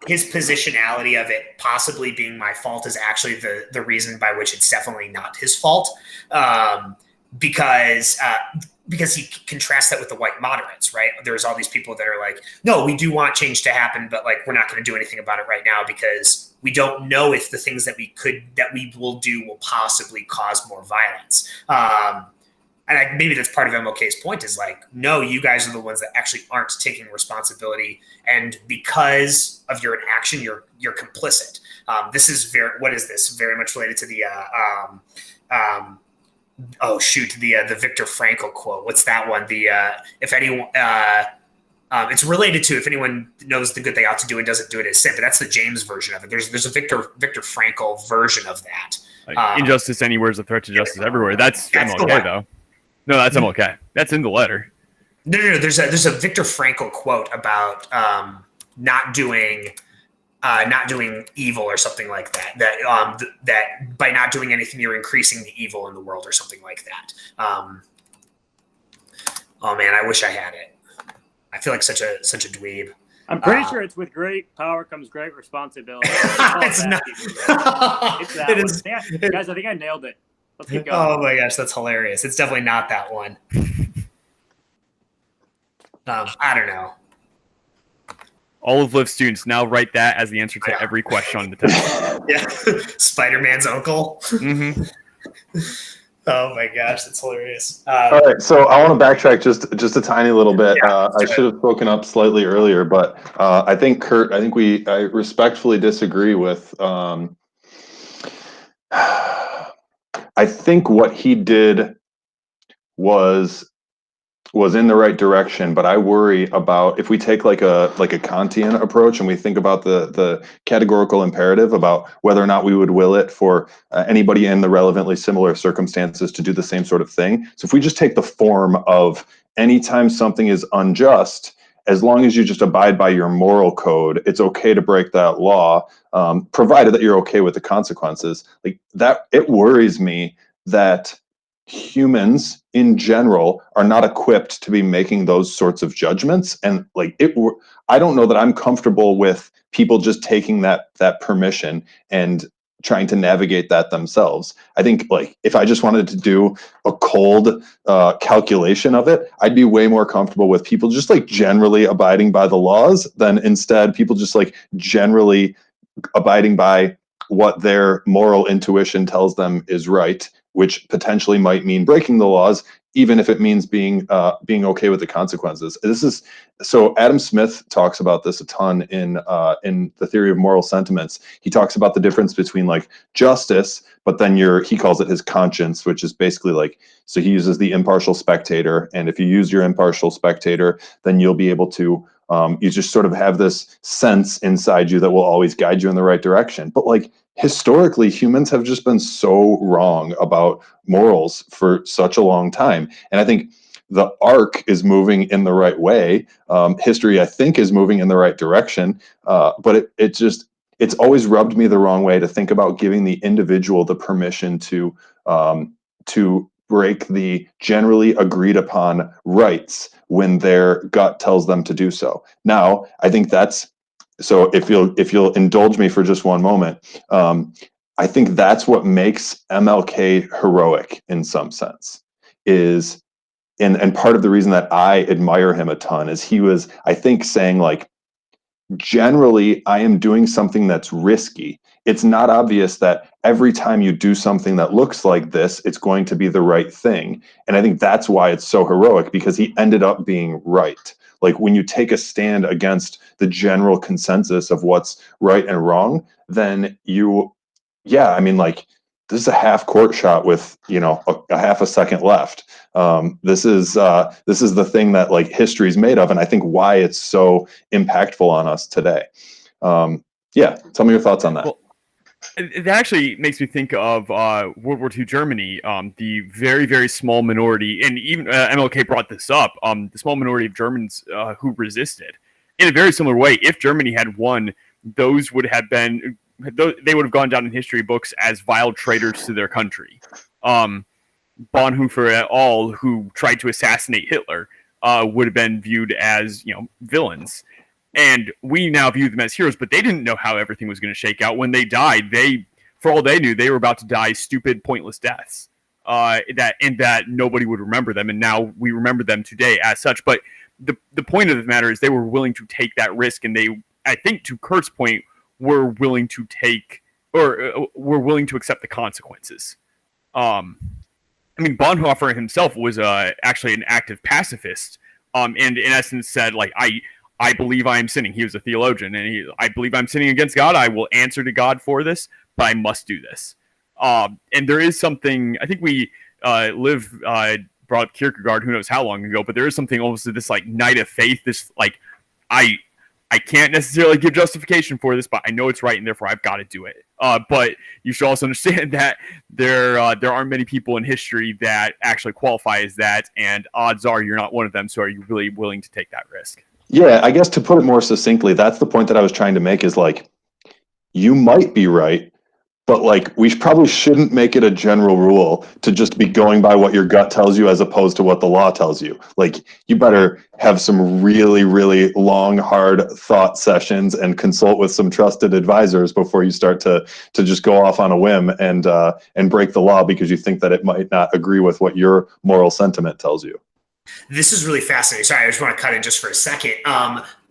Speaker 1: His positionality of it possibly being my fault is actually the reason by which it's definitely not his fault. Because he contrasts that with the white moderates, right? There's all these people that are like, no, we do want change to happen, but, like, we're not going to do anything about it right now because we don't know if the things that we will do will possibly cause more violence. And maybe that's part of MLK's point, is like, no, you guys are the ones that actually aren't taking responsibility, and because of your inaction, you're complicit. This is what is this? Very much related to the the Viktor Frankl quote. What's that one? If anyone, it's related to, if anyone knows the good they ought to do and doesn't do it, is sin. But that's the James version of it. There's a Viktor Frankl version of that.
Speaker 4: Like, injustice anywhere is a threat to justice everywhere. That's MLK, though. No, that's MLK. That's in the letter.
Speaker 1: No. There's a Viktor Frankl quote about not doing evil or something like that. That by not doing anything, you're increasing the evil in the world or something like that. Oh man, I wish I had it. I feel like such a dweeb.
Speaker 3: I'm pretty sure it's with great power comes great responsibility.
Speaker 1: It's not.
Speaker 3: It's that
Speaker 1: It
Speaker 3: one.
Speaker 1: is.
Speaker 3: Guys, I think I nailed it. Let's keep going.
Speaker 1: Oh my gosh, that's hilarious. It's definitely not that one. I don't know.
Speaker 4: All of Lyft students now write that as the answer to every question on the test.
Speaker 1: Yeah, Spider-Man's uncle.
Speaker 4: Mm-hmm.
Speaker 1: Oh my gosh, that's hilarious.
Speaker 5: All right, so I want to backtrack just a tiny little bit. I should have spoken up slightly earlier, but I think Kurt, I respectfully disagree with. I think what he did was in the right direction, but I worry about, if we take like a Kantian approach and we think about the categorical imperative about whether or not we would will it for anybody in the relevantly similar circumstances to do the same sort of thing. So if we just take the form of, anytime something is unjust, as long as you just abide by your moral code, it's okay to break that law, provided that you're okay with the consequences. Like that, it worries me that humans in general are not equipped to be making those sorts of judgments. And like I don't know that I'm comfortable with people just taking that permission and trying to navigate that themselves. I think like if I just wanted to do a cold calculation of it, I'd be way more comfortable with people just like generally abiding by the laws than instead people just like generally abiding by what their moral intuition tells them is right, which potentially might mean breaking the laws, even if it means being okay with the consequences. This is so. Adam Smith talks about this a ton in the theory of moral sentiments. He talks about the difference between like justice, but then he calls it his conscience, which is basically like, so he uses the impartial spectator, and if you use your impartial spectator, then you'll be able to you just sort of have this sense inside you that will always guide you in the right direction. But like historically, humans have just been so wrong about morals for such a long time. And I think the arc is moving in the right way. History, I think, is moving in the right direction. But it's always rubbed me the wrong way to think about giving the individual the permission to break the generally agreed upon rights when their gut tells them to do so. Now, I think that's so. If you'll indulge me for just one moment, I think that's what makes MLK heroic in some sense. And part of the reason that I admire him a ton is he was, I think, saying like, generally, I am doing something that's risky. It's not obvious that every time you do something that looks like this, it's going to be the right thing. And I think that's why it's so heroic, because he ended up being right. Like when you take a stand against the general consensus of what's right and wrong, then I mean, like, this is a half court shot with, a half a second left. This is the thing that like history's made of, and I think why it's so impactful on us today. Tell me your thoughts on that.
Speaker 4: Well, it actually makes me think of World War II Germany, the very, very small minority, and even MLK brought this up, the small minority of Germans who resisted. In a very similar way, if Germany had won, they would have gone down in history books as vile traitors to their country. Bonhoeffer et al., who tried to assassinate Hitler, would have been viewed as villains. And we now view them as heroes, but they didn't know how everything was going to shake out. When they died, for all they knew, they were about to die stupid, pointless deaths. That nobody would remember them, and now we remember them today as such. But the point of the matter is they were willing to take that risk, and they, I think, to Kurt's point, were willing to were willing to accept the consequences. I mean, Bonhoeffer himself was actually an active pacifist, and in essence said, like, I believe I am sinning. He was a theologian, and I believe I'm sinning against God. I will answer to God for this, but I must do this. And there is something, I think we brought up Kierkegaard, who knows how long ago, but there is something almost to this like night of faith, this like, I can't necessarily give justification for this, but I know it's right, and therefore I've got to do it. But you should also understand that there aren't many people in history that actually qualify as that, and odds are you're not one of them, so are you really willing to take that risk?
Speaker 5: Yeah, I guess to put it more succinctly, that's the point that I was trying to make is like, you might be right, but like we probably shouldn't make it a general rule to just be going by what your gut tells you as opposed to what the law tells you. Like you better have some really, really long, hard thought sessions and consult with some trusted advisors before you start to just go off on a whim and break the law because you think that it might not agree with what your moral sentiment tells you.
Speaker 1: This is really fascinating. Sorry, I just want to cut in just for a second.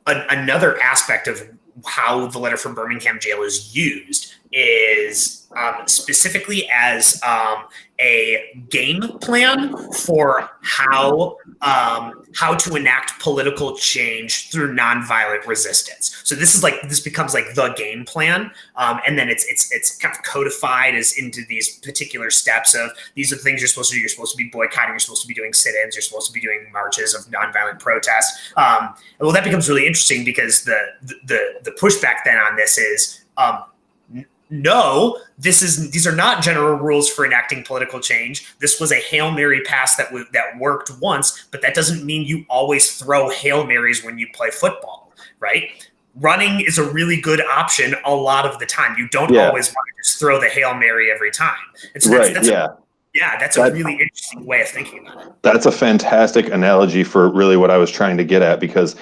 Speaker 1: Another aspect of how the letter from Birmingham jail is used is specifically as a game plan for how to enact political change through nonviolent resistance. So this becomes like the game plan, and then it's kind of codified as into these particular steps of these are the things you're supposed to do. You're supposed to be boycotting. You're supposed to be doing sit-ins. You're supposed to be doing marches of nonviolent protest. Well, that becomes really interesting because the pushback then on this is. No, these are not general rules for enacting political change. This was a Hail Mary pass that worked once, but that doesn't mean you always throw Hail Marys when you play football, right? Running is a really good option a lot of the time. You don't always want to just throw the Hail Mary every time. And so that's a really interesting way of thinking about it.
Speaker 5: That's a fantastic analogy for really what I was trying to get at, because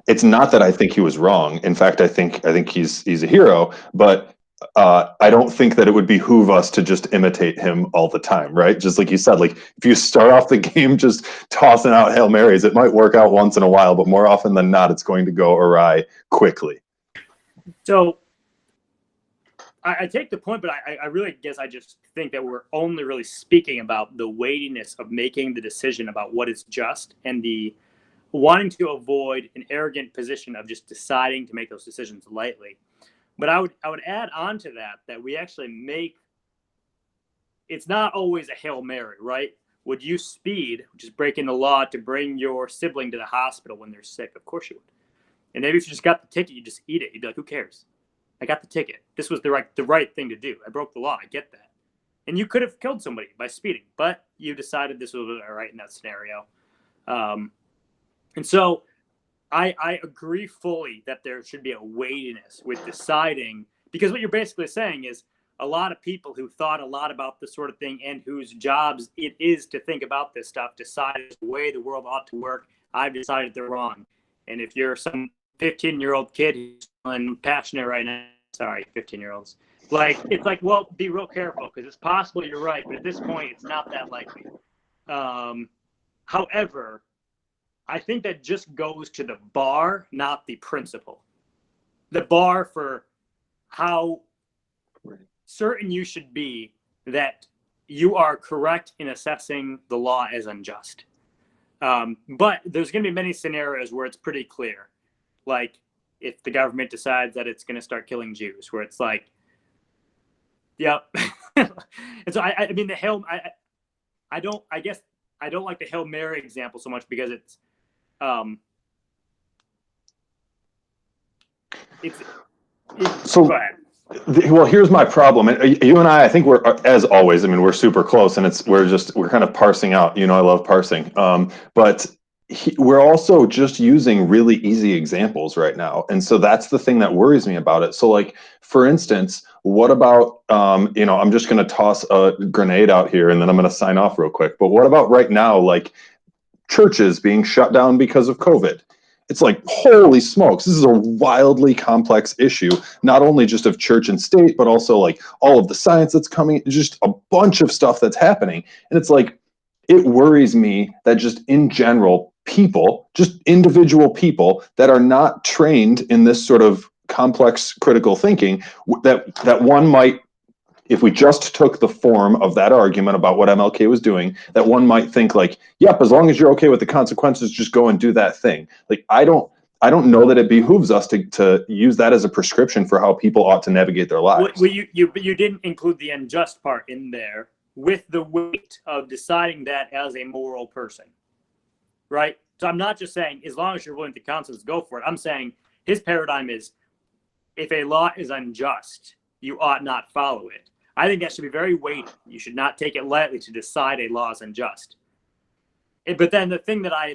Speaker 5: it's not that I think he was wrong. In fact, I think he's a hero, but I don't think that it would behoove us to just imitate him all the time, right? Just like you said, like if you start off the game just tossing out Hail Marys, it might work out once in a while, but more often than not, it's going to go awry quickly.
Speaker 3: So I take the point, but I really guess I just think that we're only really speaking about the weightiness of making the decision about what is just, and the wanting to avoid an arrogant position of just deciding to make those decisions lightly. But I would add on to that we actually make, it's not always a Hail Mary, right? Would you speed, which is breaking the law, to bring your sibling to the hospital when they're sick? Of course you would. And maybe if you just got the ticket, you just eat it. You'd be like, who cares? I got the ticket. This was the right thing to do. I broke the law. I get that. And you could have killed somebody by speeding, but you decided this was all right in that scenario. And so I agree fully that there should be a weightiness with deciding, because what you're basically saying is a lot of people who thought a lot about this sort of thing and whose jobs it is to think about this stuff decided the way the world ought to work. I've decided they're wrong. And if you're some 15-year-old kid who's feeling passionate right now, sorry, 15-year-olds, like, it's like, well, be real careful, because it's possible you're right, but at this point, it's not that likely. However, I think that just goes to the bar, not the principle. The bar for how certain you should be that you are correct in assessing the law as unjust. But there's going to be many scenarios where it's pretty clear. Like if the government decides that it's going to start killing Jews, where it's like, yep. And so I mean, I don't like the Hail Mary example so much, because it's
Speaker 5: so
Speaker 3: go ahead.
Speaker 5: Well, here's my problem. And you and I think we're, as always, I mean, we're super close, and we're kind of parsing out. You know, I love parsing. But we're also just using really easy examples right now, and so that's the thing that worries me about it. So, like, for instance, what about I'm just going to toss a grenade out here, and then I'm going to sign off real quick. But what about right now, like churches being shut down because of COVID? It's like, holy smokes, this is a wildly complex issue, not only just of church and state, but also like all of the science that's coming, just a bunch of stuff that's happening. And it's like, it worries me that just in general, people, just individual people that are not trained in this sort of complex critical thinking, that one might, if we just took the form of that argument about what MLK was doing, that one might think like, yep, as long as you're okay with the consequences, just go and do that thing. Like, I don't know that it behooves us to use that as a prescription for how people ought to navigate their lives.
Speaker 3: Well, you didn't include the unjust part in there with the weight of deciding that as a moral person, right? So I'm not just saying as long as you're willing to consequences, go for it. I'm saying his paradigm is if a law is unjust, you ought not follow it. I think that should be very weighty. You should not take it lightly to decide a law is unjust. But then the thing that I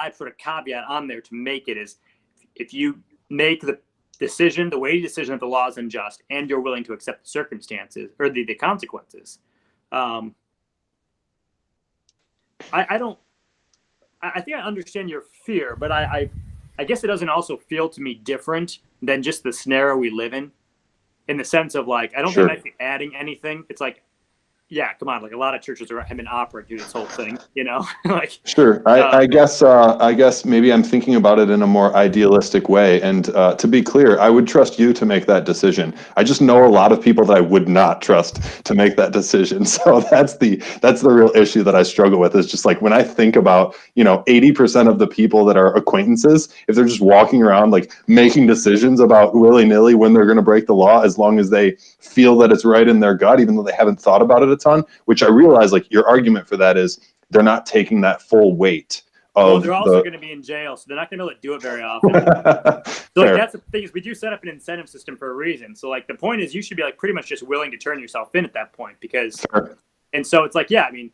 Speaker 3: put a caveat on there to make it is, if you make the decision, the weighty decision that the law is unjust, and you're willing to accept the circumstances or the consequences, I think I understand your fear, but I guess it doesn't also feel to me different than just the scenario we live in the sense of like, I don't think I'm adding anything. It's like, yeah, come on. Like a lot of churches have been operating through this whole thing, you know, like.
Speaker 5: Sure. I guess maybe I'm thinking about it in a more idealistic way. And to be clear, I would trust you to make that decision. I just know a lot of people that I would not trust to make that decision. So that's the real issue that I struggle with, is just like when I think about, 80% of the people that are acquaintances, if they're just walking around like making decisions about willy-nilly when they're going to break the law, as long as they feel that it's right in their gut, even though they haven't thought about it a ton, which I realize like your argument for that is they're not taking that full weight of.
Speaker 3: Well, they're also going to be in jail, so they're not going to do it very often. So like, that's the thing, is we do set up an incentive system for a reason. So like the point is you should be like pretty much just willing to turn yourself in at that point, because and so it's like, yeah, I mean,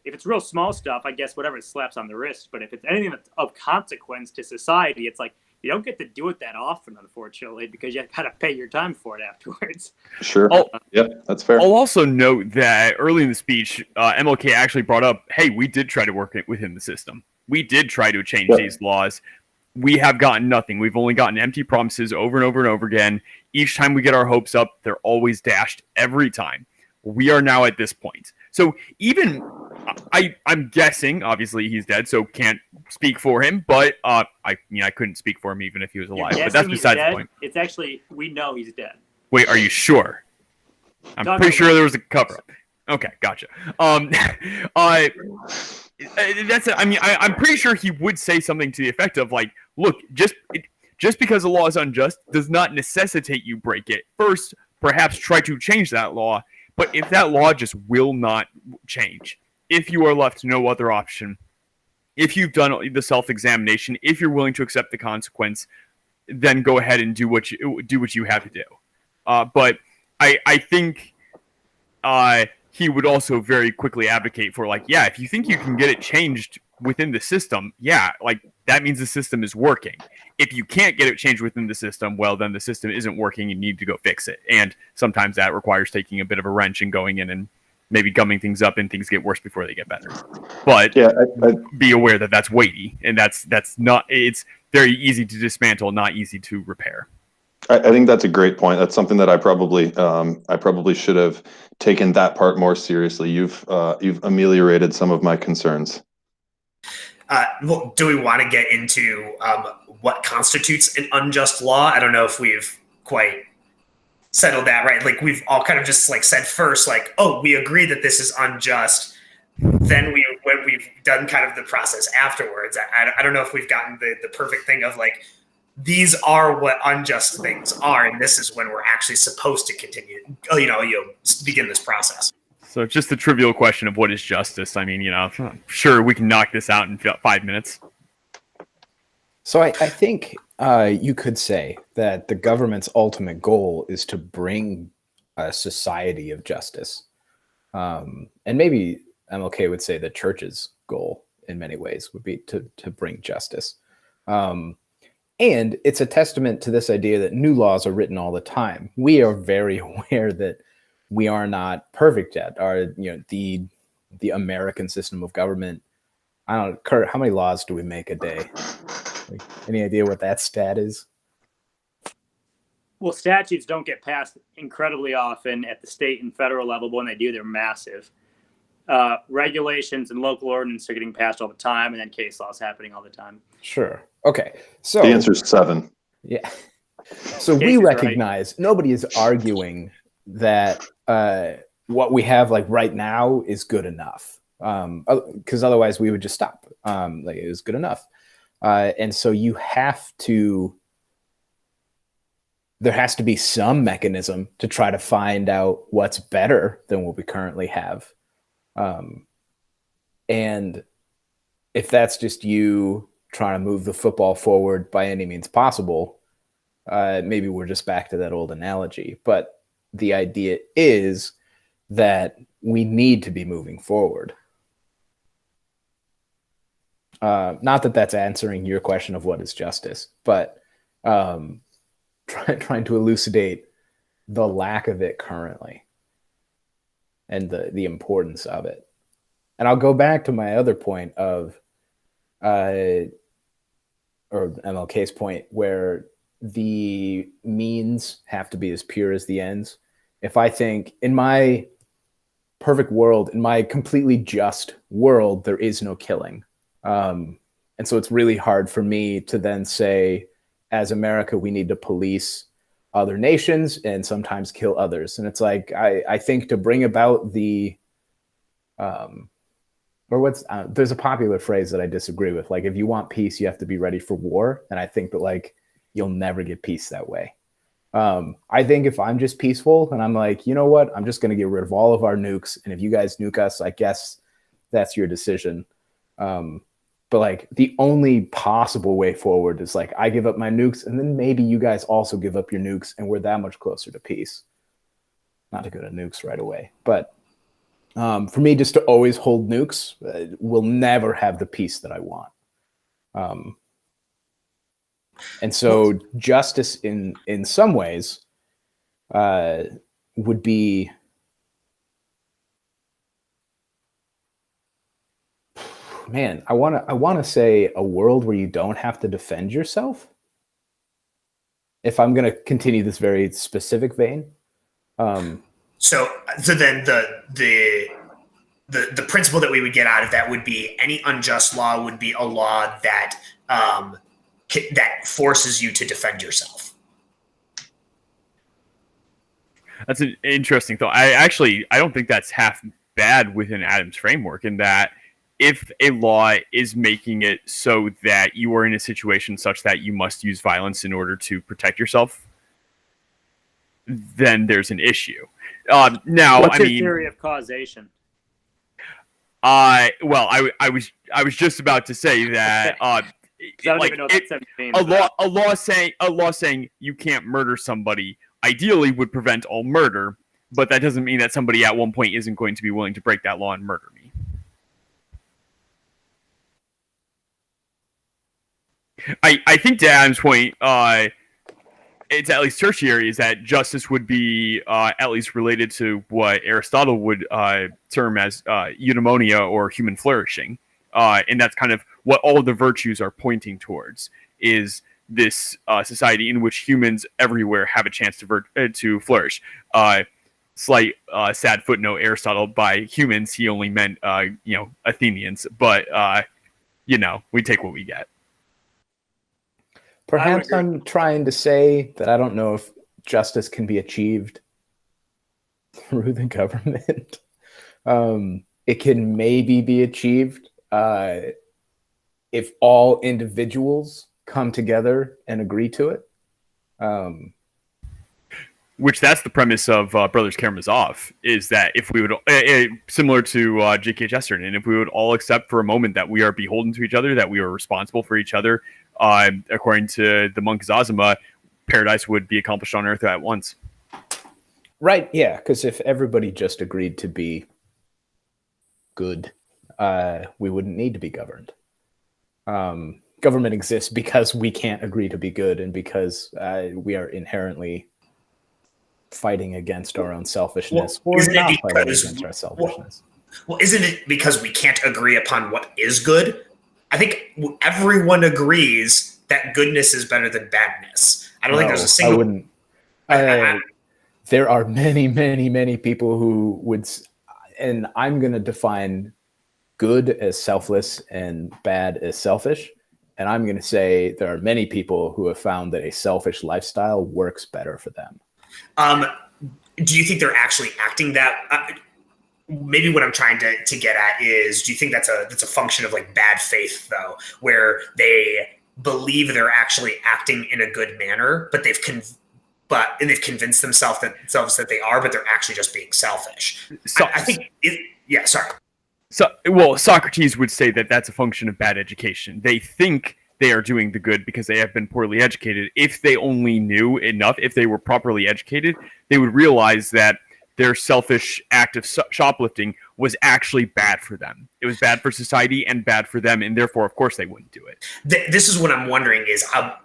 Speaker 3: if it's real small stuff, I guess whatever, it slaps on the wrist. But if it's anything that's of consequence to society, it's like you don't get to do it that often, unfortunately, because you got to pay your time for it afterwards.
Speaker 5: Sure. Yep, that's fair.
Speaker 4: I'll also note that early in the speech, MLK actually brought up, hey, we did try to work it within the system. We did try to change these laws. We have gotten nothing. We've only gotten empty promises over and over and over again. Each time we get our hopes up, they're always dashed every time. We are now at this point. So even I'm guessing, obviously he's dead, so can't speak for him. But I couldn't speak for him even if he was alive. But that's besides the point.
Speaker 3: It's actually, we know he's dead.
Speaker 4: Wait, are you sure? I'm pretty sure there was a cover up. Okay, gotcha. That's it. I mean, I'm pretty sure he would say something to the effect of like, look, just because a law is unjust does not necessitate you break it. First, perhaps try to change that law. But if that law just will not change, if you are left no other option, if you've done the self-examination, if you're willing to accept the consequence, then go ahead and do what you have to do. But I think he would also very quickly advocate for like, yeah, if you think you can get it changed within the system, yeah, like that means the system is working. If you can't get it changed within the system, well, then the system isn't working. You need to go fix it. And sometimes that requires taking a bit of a wrench and going in and maybe gumming things up, and things get worse before they get better. But
Speaker 5: Yeah,
Speaker 4: be aware that that's weighty, and that's not. It's very easy to dismantle, not easy to repair.
Speaker 5: I think that's a great point. That's something that I probably should have taken that part more seriously. You've ameliorated some of my concerns.
Speaker 1: Well, do we want to get into what constitutes an unjust law? I don't know if we've quite settled that, right? Like we've all kind of just like said first, like, oh, we agree that this is unjust. Then when we've done kind of the process afterwards, I don't know if we've gotten the perfect thing of like, these are what unjust things are, and this is when we're actually supposed to continue, begin this process.
Speaker 4: So just the trivial question of what is justice? I mean, sure, we can knock this out in 5 minutes.
Speaker 2: So I think you could say that the government's ultimate goal is to bring a society of justice. And maybe MLK would say the church's goal in many ways would be to bring justice. And it's a testament to this idea that new laws are written all the time. We are very aware that we are not perfect yet. The American system of government. I don't know, Kurt, how many laws do we make a day? Like, any idea what that stat is?
Speaker 3: Well, statutes don't get passed incredibly often at the state and federal level, but when they do, they're massive. Regulations and local ordinances are getting passed all the time, and then case laws happening all the time.
Speaker 2: Sure. Okay. So
Speaker 5: The answer is 7.
Speaker 2: Yeah. So we recognize nobody is arguing that what we have like right now is good enough. Because otherwise we would just stop. Like it was good enough. And so there has to be some mechanism to try to find out what's better than what we currently have. And if that's just you trying to move the football forward by any means possible, maybe we're just back to that old analogy. But the idea is that we need to be moving forward. Not that that's answering your question of what is justice, but trying to elucidate the lack of it currently and the importance of it. And I'll go back to my other point of, or MLK's point, where the means have to be as pure as the ends. If I think in my perfect world, in my completely just world, there is no killing. And so it's really hard for me to then say, as America, we need to police other nations and sometimes kill others. And it's like, I think to bring about there's a popular phrase that I disagree with. Like, if you want peace, you have to be ready for war. And I think that like, you'll never get peace that way. I think if I'm just peaceful and I'm like, you know what, I'm just going to get rid of all of our nukes. And if you guys nuke us, I guess that's your decision. But like the only possible way forward is like, I give up my nukes and then maybe you guys also give up your nukes and we're that much closer to peace. Not to go to nukes right away, but for me, just to always hold nukes will never have the peace that I want. And so justice in some ways would be, man, I want to say a world where you don't have to defend yourself. if I'm going to continue this very specific vein,
Speaker 1: so then the principle that we would get out of that would be any unjust law would be a law that that forces you to defend yourself.
Speaker 4: That's an interesting thought. I don't think that's half bad within Adam's framework, in that if a law is making it so that you are in a situation such that you must use violence in order to protect yourself, then there's an issue. Now,
Speaker 3: what's
Speaker 4: I
Speaker 3: your
Speaker 4: mean,
Speaker 3: theory of causation?
Speaker 4: I was just about to say that.
Speaker 3: I don't even know what that means.
Speaker 4: A law saying you can't murder somebody ideally would prevent all murder, but that doesn't mean that somebody at one point isn't going to be willing to break that law and murder me. I think to Adam's point, it's at least tertiary, is that justice would be at least related to what Aristotle would term as eudaimonia, or human flourishing. And that's kind of what all of the virtues are pointing towards, is this society in which humans everywhere have a chance to flourish. Slight sad footnote: Aristotle, by humans he only meant Athenians, but we take what we get.
Speaker 2: perhaps I'm trying to say that I don't know if justice can be achieved through the government. It can maybe be achieved if all individuals come together and agree to it.
Speaker 4: Which that's the premise of Brothers Karamazov, is that if we would, similar to J.K. Chesterton, if we would all accept for a moment that we are beholden to each other, that we are responsible for each other, according to the monk Zazima, paradise would be accomplished on earth at once.
Speaker 2: Right, yeah, because if everybody just agreed to be good, we wouldn't need to be governed. Government exists because we can't agree to be good, and because we are inherently fighting against our own selfishness, or not fighting against our selfishness.
Speaker 1: Well, isn't it because we can't agree upon what is good? I think everyone agrees that goodness is better than badness. I don't think there's a single.
Speaker 2: I wouldn't. There are many, many, many people who would, and I'm going to define good as selfless and bad as selfish. And I'm going to say there are many people who have found that a selfish lifestyle works better for them.
Speaker 1: Do you think they're actually acting that? Maybe what I'm trying to get at is, do you think that's a function of like bad faith, though, where they believe they're actually acting in a good manner, but they've convinced themselves that they are, but they're actually just being selfish? I think. Sorry.
Speaker 4: So, Socrates would say that that's a function of bad education. They think they are doing the good because they have been poorly educated. If they only knew enough, if they were properly educated, they would realize that their selfish act of shoplifting was actually bad for them. It was bad for society and bad for them, and therefore, of course, they wouldn't do it.
Speaker 1: This is what I'm wondering is, I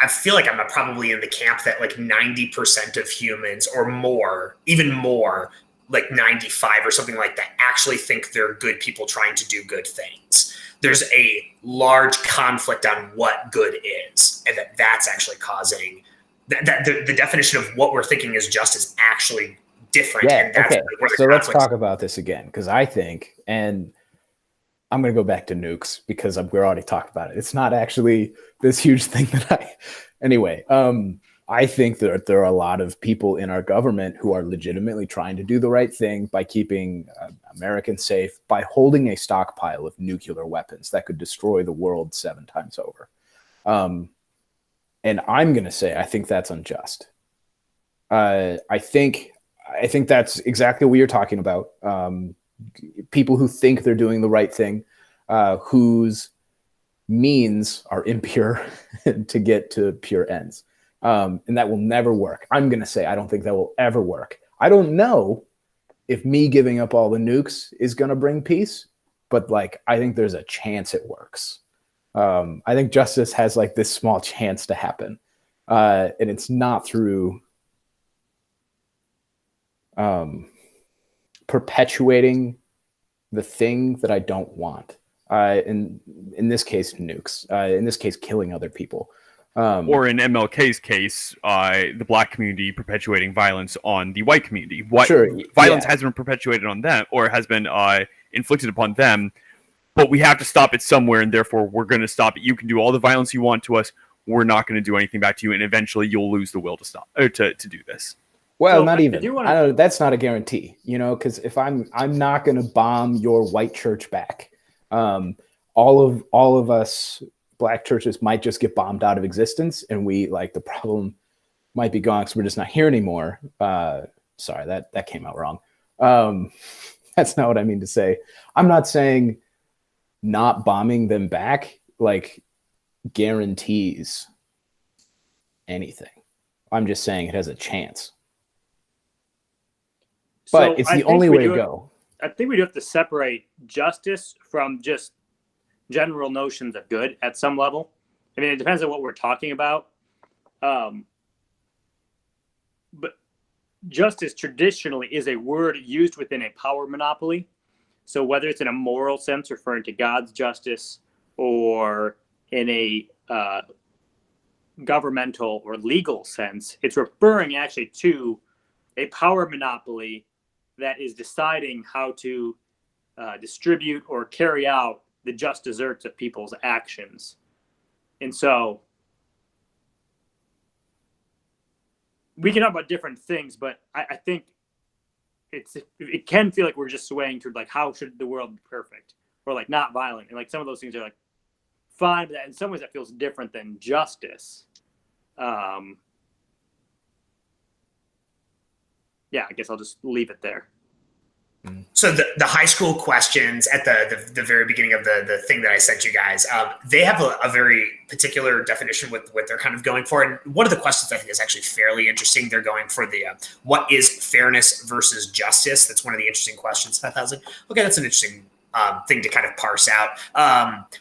Speaker 1: feel like I'm probably in the camp that like 90% of humans, or more, even more, like 95 or something like that, actually think they're good people trying to do good things. There's a large conflict on what good is, and that's actually causing that the definition of what we're thinking is just is actually different.
Speaker 2: Yeah,
Speaker 1: and that's
Speaker 2: okay. So let's talk about this again, because I think, and I'm going to go back to nukes because we're already talked about it. It's not actually this huge thing anyway, I think that there are a lot of people in our government who are legitimately trying to do the right thing by keeping Americans safe, by holding a stockpile of nuclear weapons that could destroy the world 7 times over. And I'm going to say, I think that's unjust. I think that's exactly what you're talking about. People who think they're doing the right thing, whose means are impure to get to pure ends. And that will never work. I'm going to say I don't think that will ever work. I don't know if me giving up all the nukes is going to bring peace, but like I think there's a chance it works. I think justice has like this small chance to happen. And it's not through perpetuating the thing that I don't want. In this case, nukes. In this case, killing other people.
Speaker 4: Or in MLK's case, the black community perpetuating violence on the white community. Violence has been perpetuated on them, or has been inflicted upon them, but we have to stop it somewhere, and therefore we're going to stop it. You can do all the violence you want to us. We're not going to do anything back to you, and eventually you'll lose the will to stop or to do this.
Speaker 2: Well, not even. I don't, that's not a guarantee, because if I'm not going to bomb your white church back. All of us black churches might just get bombed out of existence, and the problem might be gone because we're just not here anymore. Sorry, that came out wrong. That's not what I mean to say. I'm not saying not bombing them back guarantees anything. I'm just saying it has a chance. But it's the only way to go.
Speaker 3: I think we do have to separate justice from just general notions of good at some level. I mean, it depends on what we're talking about. But justice traditionally is a word used within a power monopoly. So whether it's in a moral sense, referring to God's justice, or in a governmental or legal sense, it's referring actually to a power monopoly that is deciding how to distribute or carry out the just deserts of people's actions. And so we can talk about different things, but I think it can feel like we're just swaying toward how should the world be perfect, or not violent. And some of those things are fine, but that in some ways that feels different than justice. Yeah, I guess I'll just leave it there.
Speaker 1: So the high school questions at the very beginning of the thing that I sent you guys, they have a very particular definition with what they're kind of going for. And one of the questions I think is actually fairly interesting. They're going for the what is fairness versus justice? That's one of the interesting questions. I was like, okay, that's an interesting thing to kind of parse out.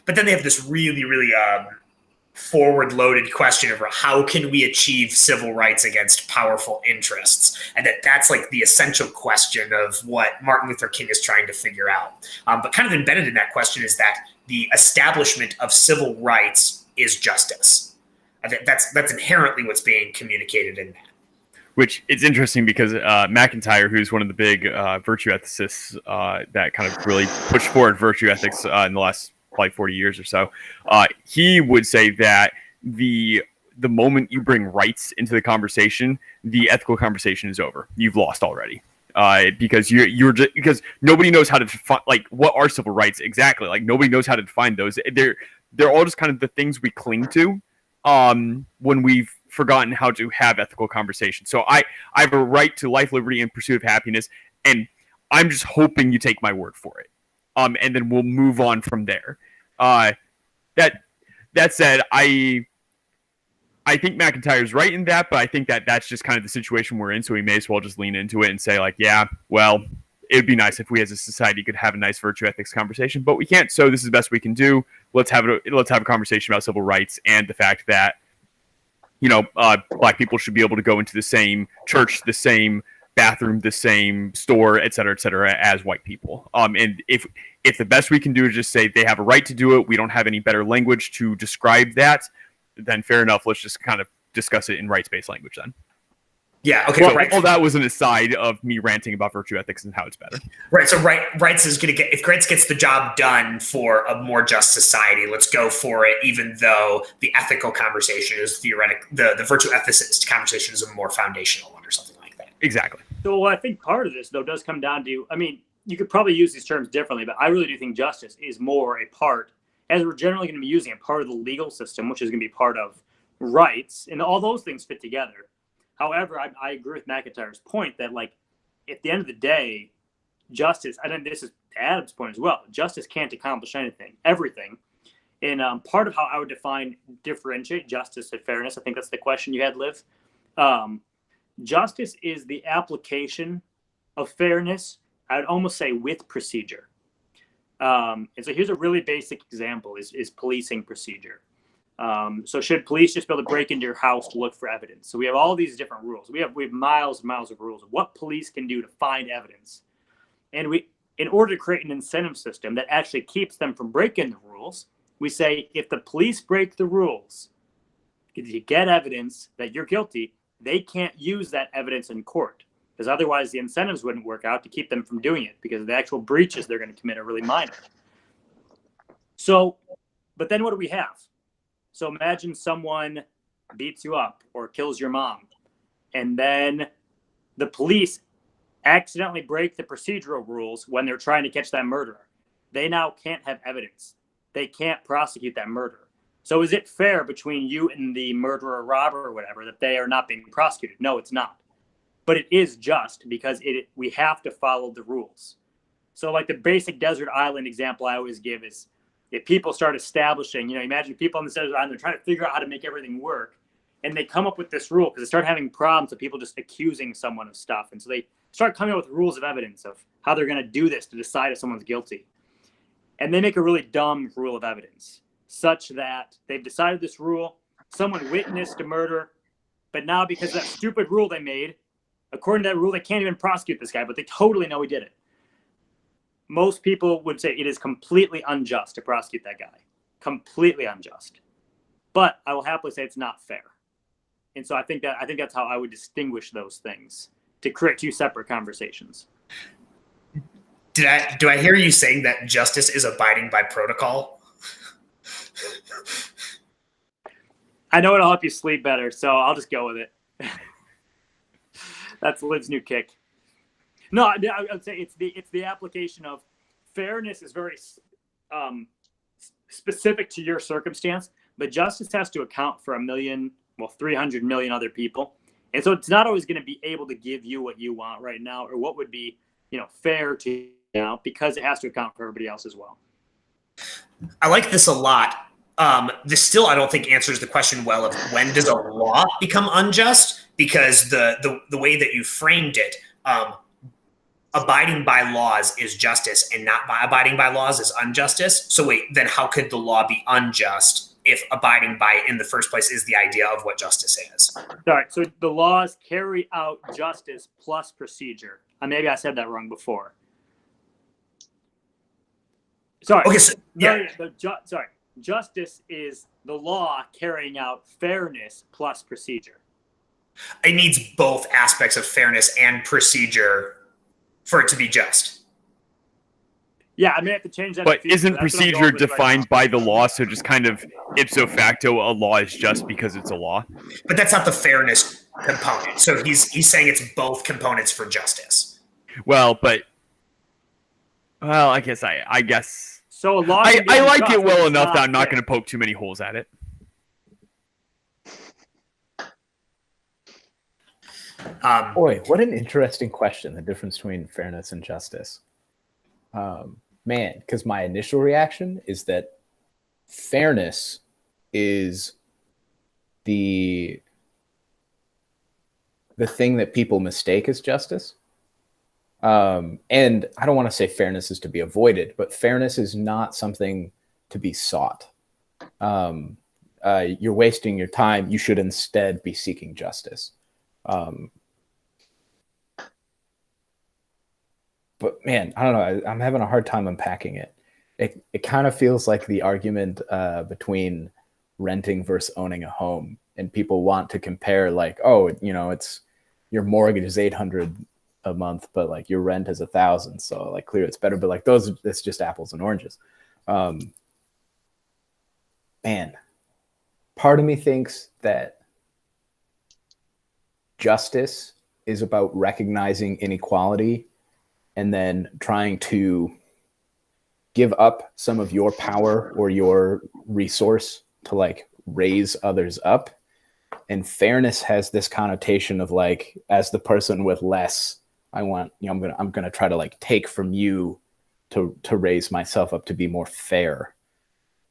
Speaker 1: But then they have this really, really forward-loaded question of how can we achieve civil rights against powerful interests, and that's the essential question of what Martin Luther King is trying to figure out. But kind of embedded in that question is that the establishment of civil rights is justice. That's inherently what's being communicated in that.
Speaker 4: Which is interesting because McIntyre, who's one of the big virtue ethicists that kind of really pushed forward virtue ethics in the last probably 40 years or so, he would say that the moment you bring rights into the conversation, the ethical conversation is over. You've lost already. Because because nobody knows how to define what are civil rights exactly. Nobody knows how to define those. They're all just kind of the things we cling to when we've forgotten how to have ethical conversations. So I have a right to life, liberty, and pursuit of happiness, and I'm just hoping you take my word for it. And then we'll move on from there. That said, I think McIntyre's right in that, but I think that's just kind of the situation we're in, so we may as well just lean into it and say yeah, well, it'd be nice if we as a society could have a nice virtue ethics conversation, but we can't, so this is the best we can do. Let's have a conversation about civil rights and the fact that black people should be able to go into the same church, the same bathroom, the same store, et cetera, as white people. And if the best we can do is just say they have a right to do it, we don't have any better language to describe that, then fair enough. Let's just kind of discuss it in rights-based language then.
Speaker 1: Yeah. Okay.
Speaker 4: Well, right. All that was an aside of me ranting about virtue ethics and how it's better.
Speaker 1: Right. So rights is going to if rights gets the job done for a more just society, let's go for it. Even though the ethical conversation is theoretic, the virtue ethicist conversation is a more foundational one or something like that.
Speaker 4: Exactly.
Speaker 3: So I think part of this though does come down to, you could probably use these terms differently, but I really do think justice is more a part, as we're generally going to be using a part of the legal system, which is going to be part of rights, and all those things fit together. However, I agree with McIntyre's point that, at the end of the day, justice, I think this is Adam's point as well, justice can't accomplish everything. And part of how I would differentiate justice and fairness, I think that's the question you had, Liv. Justice is the application of fairness, I would almost say with procedure. And so here's a really basic example is policing procedure. So should police just be able to break into your house to look for evidence? So we have all these different rules. We have miles and miles of rules of what police can do to find evidence. And in order to create an incentive system that actually keeps them from breaking the rules, we say if the police break the rules to get evidence that you're guilty, they can't use that evidence in court, because otherwise the incentives wouldn't work out to keep them from doing it, because the actual breaches they're going to commit are really minor. So, but then what do we have? So imagine someone beats you up or kills your mom, and then the police accidentally break the procedural rules when they're trying to catch that murderer. They now can't have evidence. They can't prosecute that murderer. So is it fair between you and the murderer, robber, or whatever, that they are not being prosecuted? No, it's not. But it is just, because we have to follow the rules. So like the basic desert island example I always give is, if people start establishing, imagine people on the desert island, they're trying to figure out how to make everything work. And they come up with this rule because they start having problems with people just accusing someone of stuff. And so they start coming up with rules of evidence of how they're going to do this to decide if someone's guilty. And they make a really dumb rule of evidence, such that they've decided this rule, someone witnessed a murder, but now because of that stupid rule they made, according to that rule, they can't even prosecute this guy, but they totally know he did it. Most people would say it is completely unjust to prosecute that guy. Completely unjust. But I will happily say it's not fair. And so I think that's how I would distinguish those things, to create two separate conversations.
Speaker 1: Do I hear you saying that justice is abiding by protocol?
Speaker 3: I know it'll help you sleep better, so I'll just go with it. That's Liv's new kick. No, I would say it's the application of fairness is very specific to your circumstance, but justice has to account for 300 million other people. And so it's not always going to be able to give you what you want right now, or what would be, fair to you now, because it has to account for everybody else as well.
Speaker 1: I like this a lot. This still, I don't think, answers the question well of when does a law become unjust, because the way that you framed it, abiding by laws is justice and not abiding by laws is injustice. So wait, then how could the law be unjust if abiding by it in the first place is the idea of what justice is?
Speaker 3: Sorry, so the laws carry out justice plus procedure. Maybe I said that wrong before. Sorry.
Speaker 1: Okay, so, yeah.
Speaker 3: Sorry. Justice is the law carrying out fairness plus procedure.
Speaker 1: It needs both aspects of fairness and procedure for it to be just.
Speaker 3: Yeah, I may have to change that.
Speaker 4: But isn't procedure defined by the law? So just kind of ipso facto, a law is just because it's a law.
Speaker 1: But that's not the fairness component. So he's saying it's both components for justice.
Speaker 4: Well, I guess.
Speaker 3: So a law.
Speaker 4: I like it well enough that I'm not going to poke too many holes at it.
Speaker 2: Boy, what an interesting question, the difference between fairness and justice. Man, because my initial reaction is that fairness is the thing that people mistake as justice. And I don't want to say fairness is to be avoided, but fairness is not something to be sought. You're wasting your time. You should instead be seeking justice. But man, I don't know. I'm having a hard time unpacking it. It kind of feels like the argument between renting versus owning a home, and people want to compare, like, oh, it's your mortgage is $800 a month, but like your rent is $1,000, so like clearly it's better. But like it's just apples and oranges. Man, part of me thinks that justice is about recognizing inequality and then trying to give up some of your power or your resource to like raise others up. And fairness has this connotation of like, as the person with less, I'm gonna try to like take from you to raise myself up to be more fair.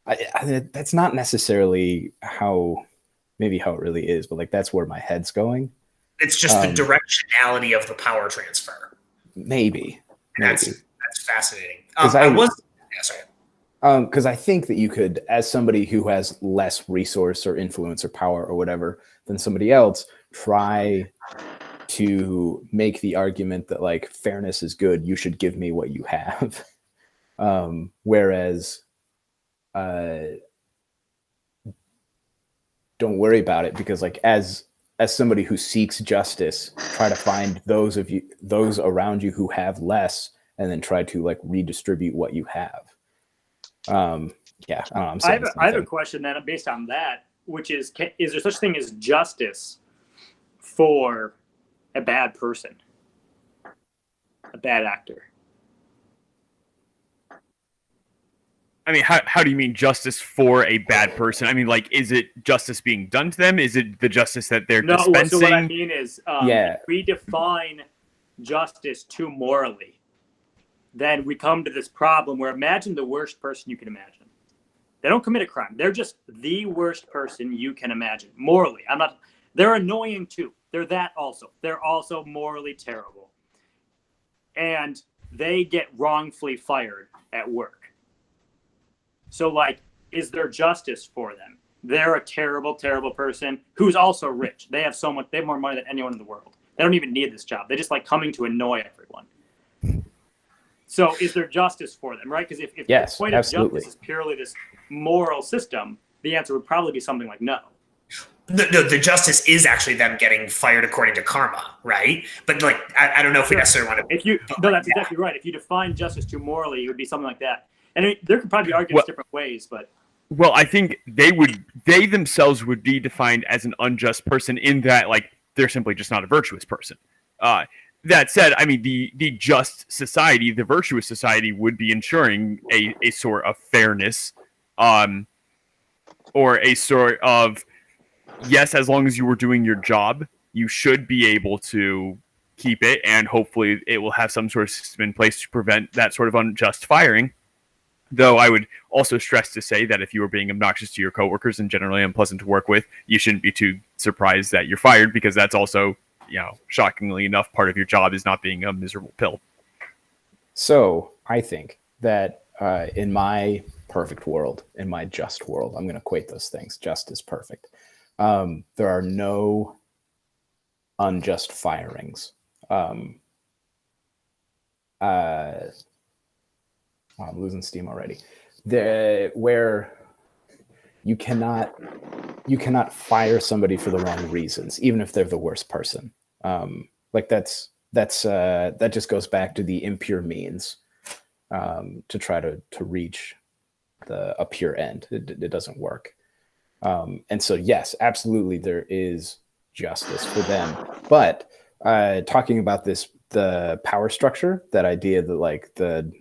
Speaker 2: That's not necessarily how it really is, but like that's where my head's going.
Speaker 1: It's just the directionality of the power transfer.
Speaker 2: Maybe.
Speaker 1: That's fascinating.
Speaker 2: Because I think that you could, as somebody who has less resource or influence or power or whatever than somebody else, try to make the argument that like fairness is good. You should give me what you have. Whereas don't worry about it, because like as somebody who seeks justice, try to find those around you who have less, and then try to like redistribute what you have. Yeah, I don't know, I'm saying
Speaker 3: I have a question then based on that, which is there such thing as justice for a bad person, a bad actor?
Speaker 4: I mean, how do you mean justice for a bad person? I mean, like, is it justice being done to them? Is it the justice that they're dispensing?
Speaker 3: So what I mean is, if we define justice too morally, then we come to this problem where imagine the worst person you can imagine. They don't commit a crime. They're just the worst person you can imagine. Morally. They're annoying too. They're that also. They're also morally terrible. And they get wrongfully fired at work. So, like, is there justice for them? They're a terrible, terrible person who's also rich. They have more money than anyone in the world. They don't even need this job. They just like coming to annoy everyone. So is there justice for them, right? Because if
Speaker 2: yes,
Speaker 3: the point
Speaker 2: absolutely.
Speaker 3: of justice is purely this moral system, the answer would probably be something like no.
Speaker 1: The justice is actually them getting fired according to karma, right? But like, I don't know if we necessarily want to.
Speaker 3: That's exactly right. If you define justice too morally, it would be something like that. And there could probably be arguments different ways, but.
Speaker 4: Well, I think they themselves would be defined as an unjust person in that, like, they're simply just not a virtuous person. That said, I mean, the just society, the virtuous society, would be ensuring a sort of fairness, or a sort of, yes, as long as you were doing your job, you should be able to keep it, and hopefully it will have some sort of system in place to prevent that sort of unjust firing. Though I would also stress to say that if you were being obnoxious to your coworkers and generally unpleasant to work with, you shouldn't be too surprised that you're fired, because that's also, shockingly enough, part of your job is not being a miserable pill.
Speaker 2: So I think that in my perfect world, in my just world, I'm going to equate those things. Just is perfect. There are no unjust firings. I'm losing steam already. Where you cannot fire somebody for the wrong reasons, even if they're the worst person. Like that just goes back to the impure means to try to reach a pure end. It doesn't work. And so, yes, absolutely, there is justice for them. But talking about the power structure, that idea that like the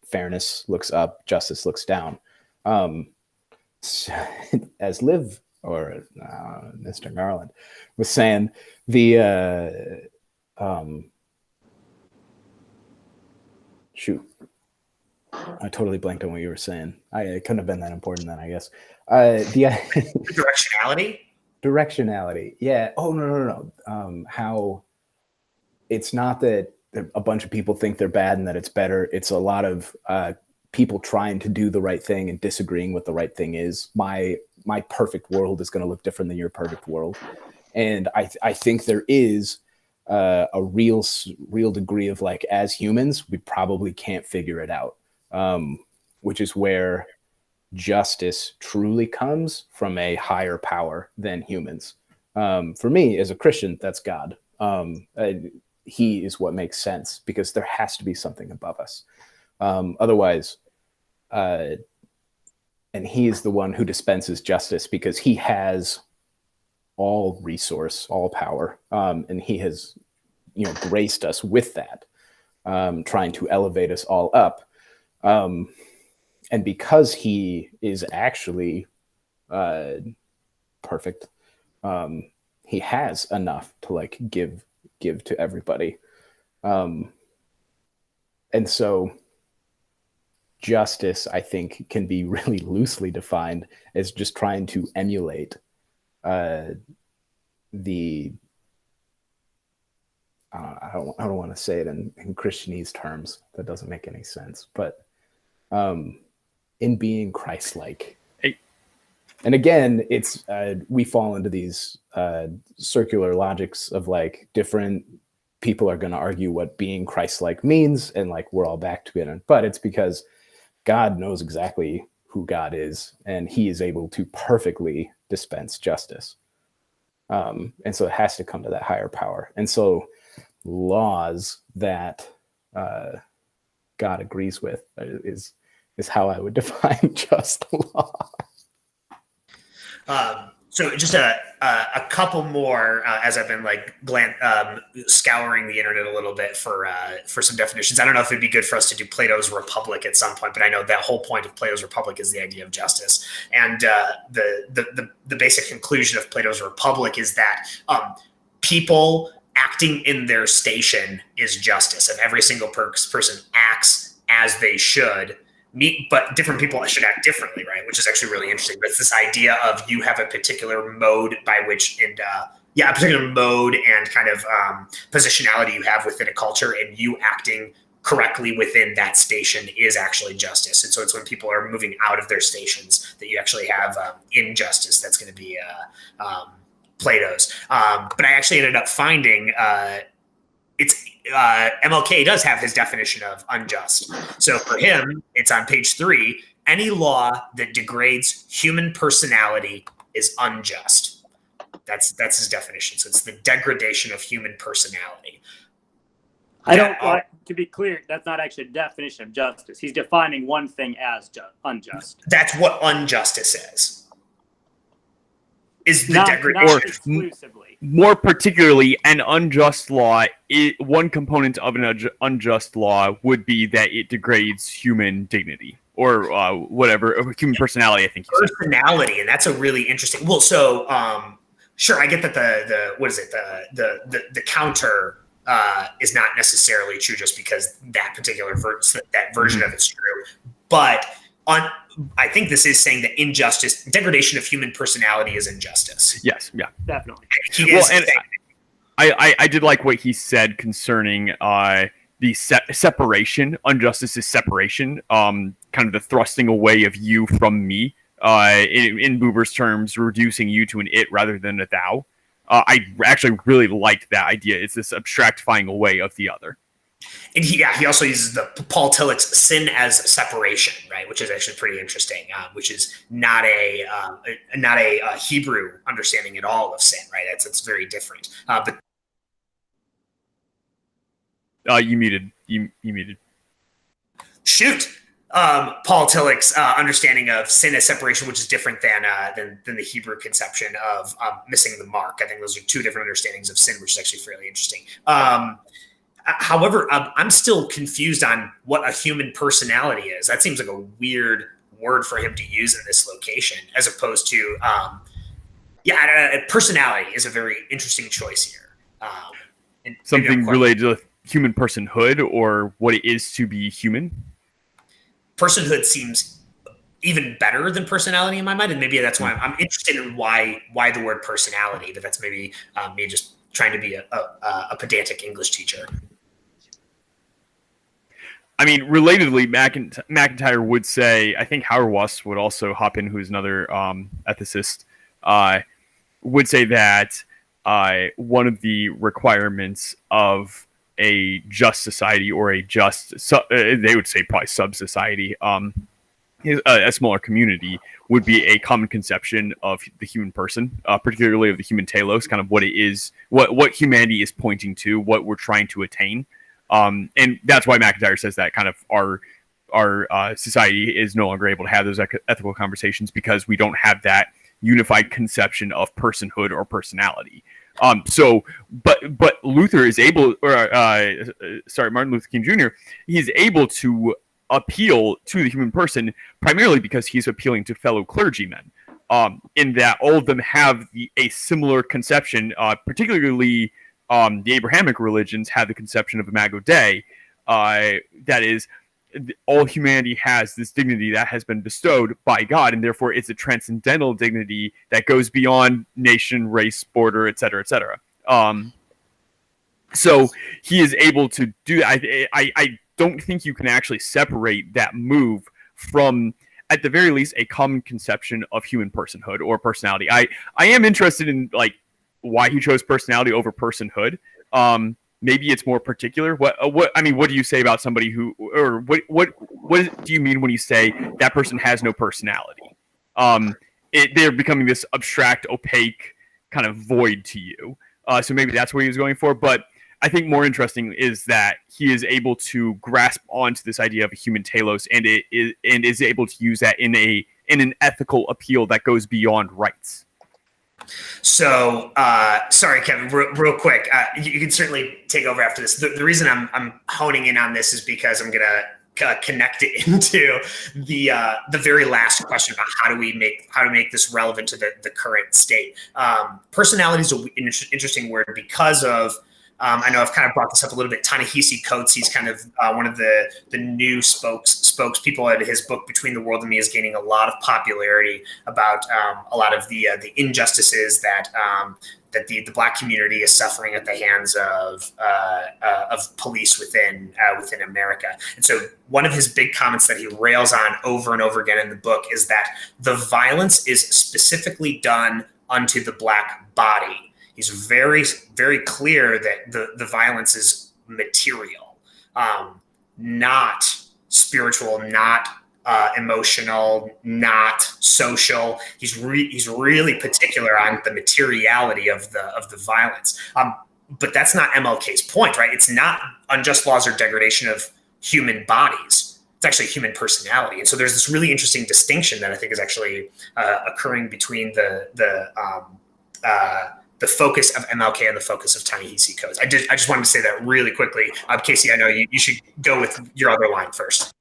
Speaker 2: fairness looks up, justice looks down. As Liv or Mr. Garland was saying, shoot, I totally blanked on what you were saying. It couldn't have been that important then, I guess.
Speaker 1: Directionality?
Speaker 2: Directionality. Yeah. Oh, no. How it's not that a bunch of people think they're bad and that it's better. It's a lot of people trying to do the right thing and disagreeing what the right thing is. My perfect world is going to look different than your perfect world. And I think there is a real degree of, like, as humans, we probably can't figure it out, which is where justice truly comes from a higher power than humans. For me, as a Christian, that's God. He is what makes sense, because there has to be something above us. Otherwise, and he is the one who dispenses justice, because he has all resource, all power, and he has, graced us with that, trying to elevate us all up. And because he is actually perfect, he has enough to, like, give to everybody. And so justice, I think, can be really loosely defined as just trying to emulate the I don't want to say it in Christianese terms. That doesn't make any sense. But in being Christ-like. And again, it's we fall into these circular logics of, like, different people are going to argue what being Christ-like means, and, like, we're all back to it. But it's because God knows exactly who God is, and he is able to perfectly dispense justice. And so it has to come to that higher power. And so laws that God agrees with is how I would define just law.
Speaker 1: So just a couple more as I've been like scouring the internet a little bit for some definitions. I don't know if it'd be good for us to do Plato's Republic at some point, but I know that whole point of Plato's Republic is the idea of justice. And the basic conclusion of Plato's Republic is that people acting in their station is justice. If every single person acts as they should, but different people should act differently, right? Which is actually really interesting. But it's this idea of you have a particular mode by which, a particular mode and kind of positionality you have within a culture, and you acting correctly within that station is actually justice. And so it's when people are moving out of their stations that you actually have injustice. That's going to be Plato's. But I actually ended up finding MLK does have his definition of unjust. So for him, it's on page 3. Any law that degrades human personality is unjust. That's his definition. So it's the degradation of human personality.
Speaker 3: To be clear, that's not actually a definition of justice. He's defining one thing as unjust.
Speaker 1: That's what unjustice is the degradation.
Speaker 3: Not exclusively.
Speaker 4: More particularly, an unjust law, one component of an unjust law would be that it degrades human dignity or whatever, human personality, I think you said.
Speaker 1: Personality, and that's a really interesting. Well, so sure, I get that the counter is not necessarily true just because that particular that version of it's true, but I think this is saying that injustice, degradation of human personality is injustice.
Speaker 4: Yes, yeah.
Speaker 3: Definitely.
Speaker 4: I did like what he said concerning the separation. Injustice is separation, kind of the thrusting away of you from me. In Buber's terms, reducing you to an it rather than a thou. I actually really liked that idea. It's this abstractifying away of the other.
Speaker 1: And he also uses the Paul Tillich's sin as separation, right? Which is actually pretty interesting. Which is not a Hebrew understanding at all of sin, right? It's very different. But
Speaker 4: you muted. You muted.
Speaker 1: Shoot. Paul Tillich's understanding of sin as separation, which is different than the Hebrew conception of missing the mark. I think those are two different understandings of sin, which is actually fairly interesting. However, I'm still confused on what a human personality is. That seems like a weird word for him to use in this location, as opposed to, personality is a very interesting choice here.
Speaker 4: Something related to human personhood or what it is to be human?
Speaker 1: Personhood seems even better than personality in my mind, and maybe that's why I'm interested in why the word personality, but that's maybe me just trying to be a pedantic English teacher.
Speaker 4: I mean, relatedly, McIntyre would say, I think Hauerwas would also hop in, who's another ethicist, would say that one of the requirements of a just society or a just, they would say probably sub-society, a smaller community, would be a common conception of the human person, particularly of the human telos, kind of what it is, what humanity is pointing to, what we're trying to attain. And that's why McIntyre says that kind of our society is no longer able to have those ethical conversations because we don't have that unified conception of personhood or personality. But Luther is able, Martin Luther King Jr., he's able to appeal to the human person primarily because he's appealing to fellow clergymen, in that all of them have a similar conception, particularly the Abrahamic religions had the conception of Imago Dei, that is, all humanity has this dignity that has been bestowed by God, and therefore it's a transcendental dignity that goes beyond nation, race, border, etc., etc. So he is able to do that. I don't think you can actually separate that move from, at the very least, a common conception of human personhood or personality. I am interested in like why he chose personality over personhood. maybe it's more particular. What I mean, what do you say about somebody who, or what do you mean when you say that person has no personality? They're becoming this abstract, opaque kind of void to you. So maybe that's what he was going for. But I think more interesting is that he is able to grasp onto this idea of a human telos, and is able to use that in an ethical appeal that goes beyond rights.
Speaker 1: So, sorry, Kevin, real quick. You can certainly take over after this. The reason I'm honing in on this is because I'm gonna connect it into the very last question about how to make this relevant to the current state. Personality is an interesting word because of. I know I've kind of brought this up a little bit. Ta-Nehisi Coates, he's kind of one of the new spokespeople at his book Between the World and Me is gaining a lot of popularity about a lot of the injustices that the Black community is suffering at the hands of police within America. And so one of his big comments that he rails on over and over again in the book is that the violence is specifically done unto the Black body. He's very, very clear that the violence is material, not spiritual, not emotional, not social. He's really particular on the materiality of the violence. But that's not MLK's point, right? It's not unjust laws or degradation of human bodies. It's actually human personality. And so there's this really interesting distinction that I think is actually occurring between the focus of MLK and the focus of Ta-Nehisi Coates. I just wanted to say that really quickly. Casey, I know you should go with your other line first.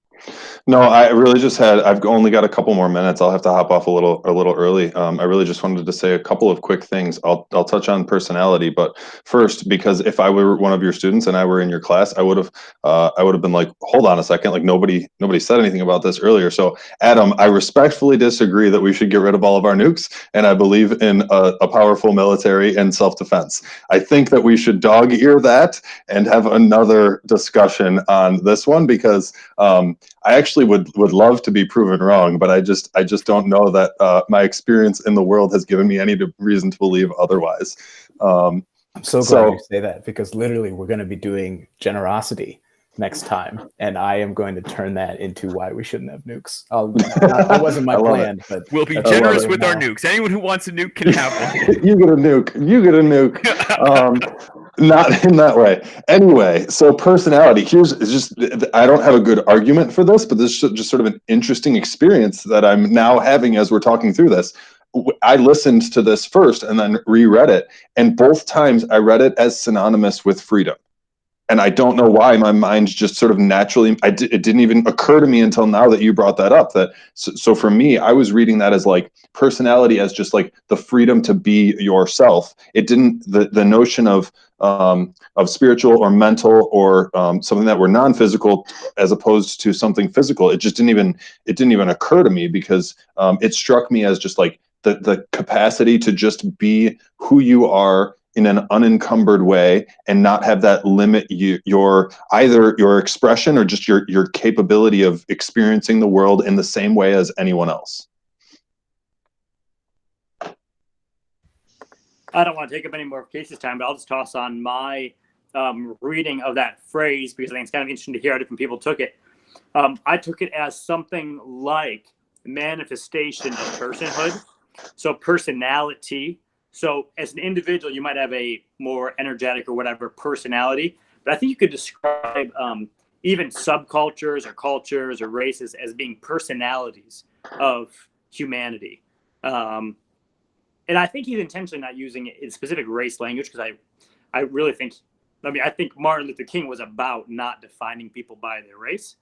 Speaker 5: No, I really just I've only got a couple more minutes. I'll have to hop off a little early. I really just wanted to say a couple of quick things. I'll touch on personality, but first, because if I were one of your students and I were in your class, I would have been like, hold on a second, like nobody said anything about this earlier. So Adam, I respectfully disagree that we should get rid of all of our nukes, and I believe in a powerful military and self-defense. I think that we should dog ear that and have another discussion on this one, because I actually would love to be proven wrong, but I just don't know that my experience in the world has given me any reason to believe otherwise. I'm
Speaker 2: so glad you say that, because literally we're going to be doing generosity next time, and I am going to turn that into why we shouldn't have nukes. That wasn't my plan, but
Speaker 4: we'll be generous with our nukes. Anyone who wants a nuke can have one.
Speaker 5: You get a nuke. You get a nuke. Not in that way. Anyway, so personality. I don't have a good argument for this, but this is just sort of an interesting experience that I'm now having as we're talking through this. I listened to this first and then reread it, and both times I read it as synonymous with freedom. And I don't know why my mind just sort of naturally, it didn't even occur to me until now that you brought that up. So for me, I was reading that as like personality as just like the freedom to be yourself. It didn't, the notion of spiritual or mental or something that were non-physical as opposed to something physical. It didn't even occur to me, because it struck me as just like the capacity to just be who you are in an unencumbered way and not have that limit either your expression or just your capability of experiencing the world in the same way as anyone else.
Speaker 3: I don't want to take up any more of Casey's time, but I'll just toss on my reading of that phrase, because I think it's kind of interesting to hear how different people took it. I took it as something like manifestation of personhood. So personality. So as an individual, you might have a more energetic or whatever personality, but I think you could describe even subcultures or cultures or races as being personalities of humanity. And I think he's intentionally not using it in specific race language, because I really think, I think Martin Luther King was about not defining people by their race.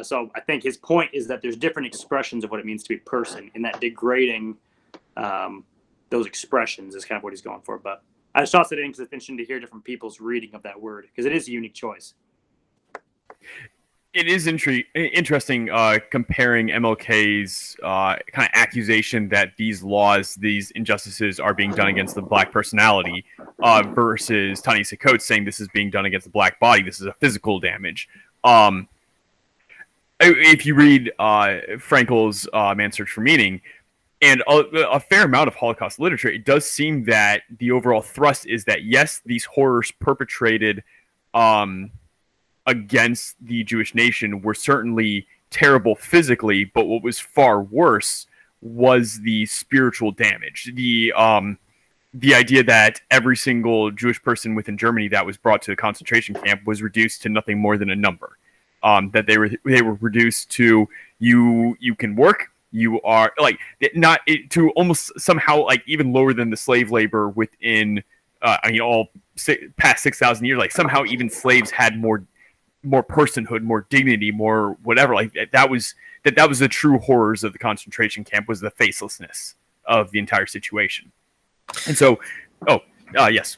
Speaker 3: So I think his point is that there's different expressions of what it means to be a person, and that degrading those expressions is kind of what he's going for. But I just tossed it in because it's interesting to hear different people's reading of that word, because it is a unique choice.
Speaker 4: It is interesting comparing MLK's kind of accusation that these laws, these injustices are being done against the Black personality versus Ta-Nehisi Coates saying this is being done against the Black body. This is a physical damage. If you read Frankel's Man's Search for Meaning, and a fair amount of Holocaust literature, it does seem that the overall thrust is that, yes, these horrors perpetrated against the Jewish nation were certainly terrible physically, but what was far worse was the spiritual damage. The idea that every single Jewish person within Germany that was brought to a concentration camp was reduced to nothing more than a number. That they were reduced to you can work, you are like not to almost somehow like even lower than the slave labor within all past 6,000 years. Like somehow even slaves had more personhood, more dignity, more whatever. Like that was the true horrors of the concentration camp, was the facelessness of the entire situation. And so, yes.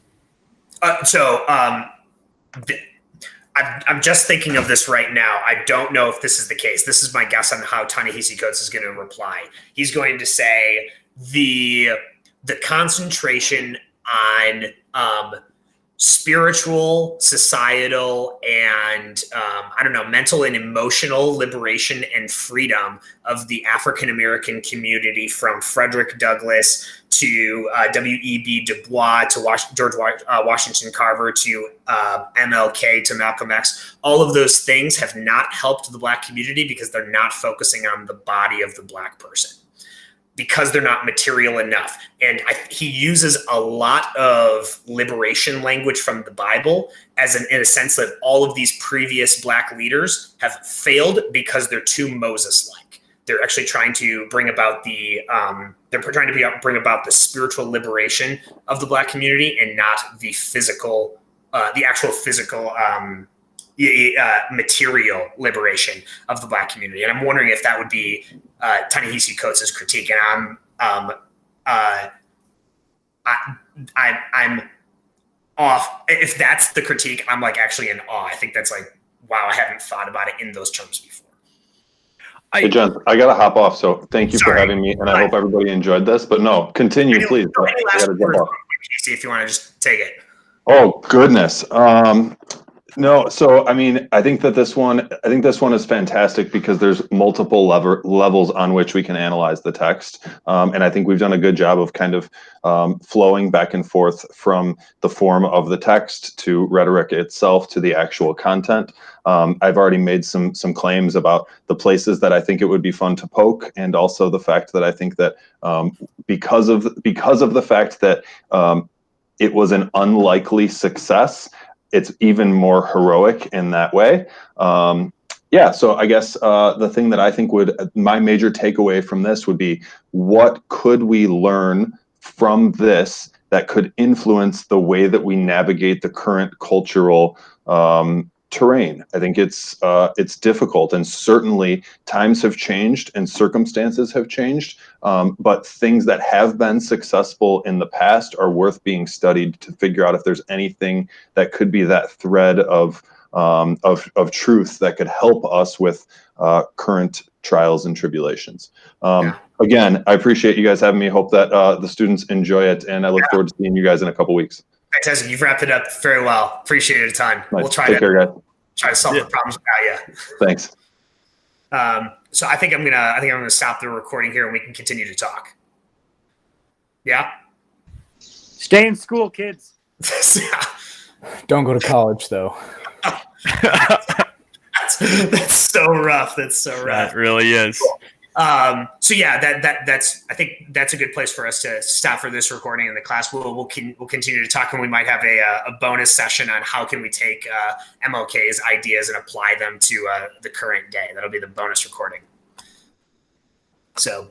Speaker 1: I'm just thinking of this right now. I don't know if this is the case. This is my guess on how Ta-Nehisi Coates is going to reply. He's going to say the concentration on spiritual, societal, and mental and emotional liberation and freedom of the African American community, from Frederick Douglass to W.E.B. Du Bois to George Washington Carver to MLK to Malcolm X. All of those things have not helped the Black community because they're not focusing on the body of the Black person, because they're not material enough. And he uses a lot of liberation language from the Bible in a sense that all of these previous Black leaders have failed because they're too Moses-like. They're actually trying to bring about the spiritual liberation of the Black community, and not the actual physical material liberation of the Black community. And I'm wondering if that would be Ta-Nehisi Coates' critique. And I'm off. If that's the critique, I'm like actually in awe. I think that's like, wow, I haven't thought about it in those terms before.
Speaker 5: Hey, Jen, I got to hop off. So thank you for having me. And I hope everybody enjoyed this. But no, continue, please.
Speaker 1: Any last words, Casey, if you want to just take it.
Speaker 5: Oh, goodness. No, so I mean, I think this one is fantastic because there's multiple levels on which we can analyze the text, and I think we've done a good job of kind of flowing back and forth from the form of the text to rhetoric itself to the actual content. I've already made some claims about the places that I think it would be fun to poke, and also the fact that I think that because of the fact that it was an unlikely success, it's even more heroic in that way. So I guess the thing that I think my major takeaway from this would be, what could we learn from this that could influence the way that we navigate the current cultural terrain? I think it's difficult, and certainly times have changed and circumstances have changed, but things that have been successful in the past are worth being studied to figure out if there's anything that could be that thread of truth that could help us with current trials and tribulations. Again, I appreciate you guys having me. Hope that the students enjoy it, and I look forward to seeing you guys in a couple weeks.
Speaker 1: Fantastic. You've wrapped it up very well. Appreciate it a ton.
Speaker 5: Nice.
Speaker 1: We'll try to solve the problems without you.
Speaker 5: Thanks.
Speaker 1: So I think I'm gonna stop the recording here, and we can continue to talk. Yeah.
Speaker 3: Stay in school, kids.
Speaker 2: Don't go to college, though.
Speaker 1: That's so rough. That's so rough.
Speaker 4: That really is.
Speaker 1: So yeah, that's I think that's a good place for us to stop for this recording in the class. We'll continue to talk, and we might have a bonus session on how can we take MLK's ideas and apply them to the current day. That'll be the bonus recording. So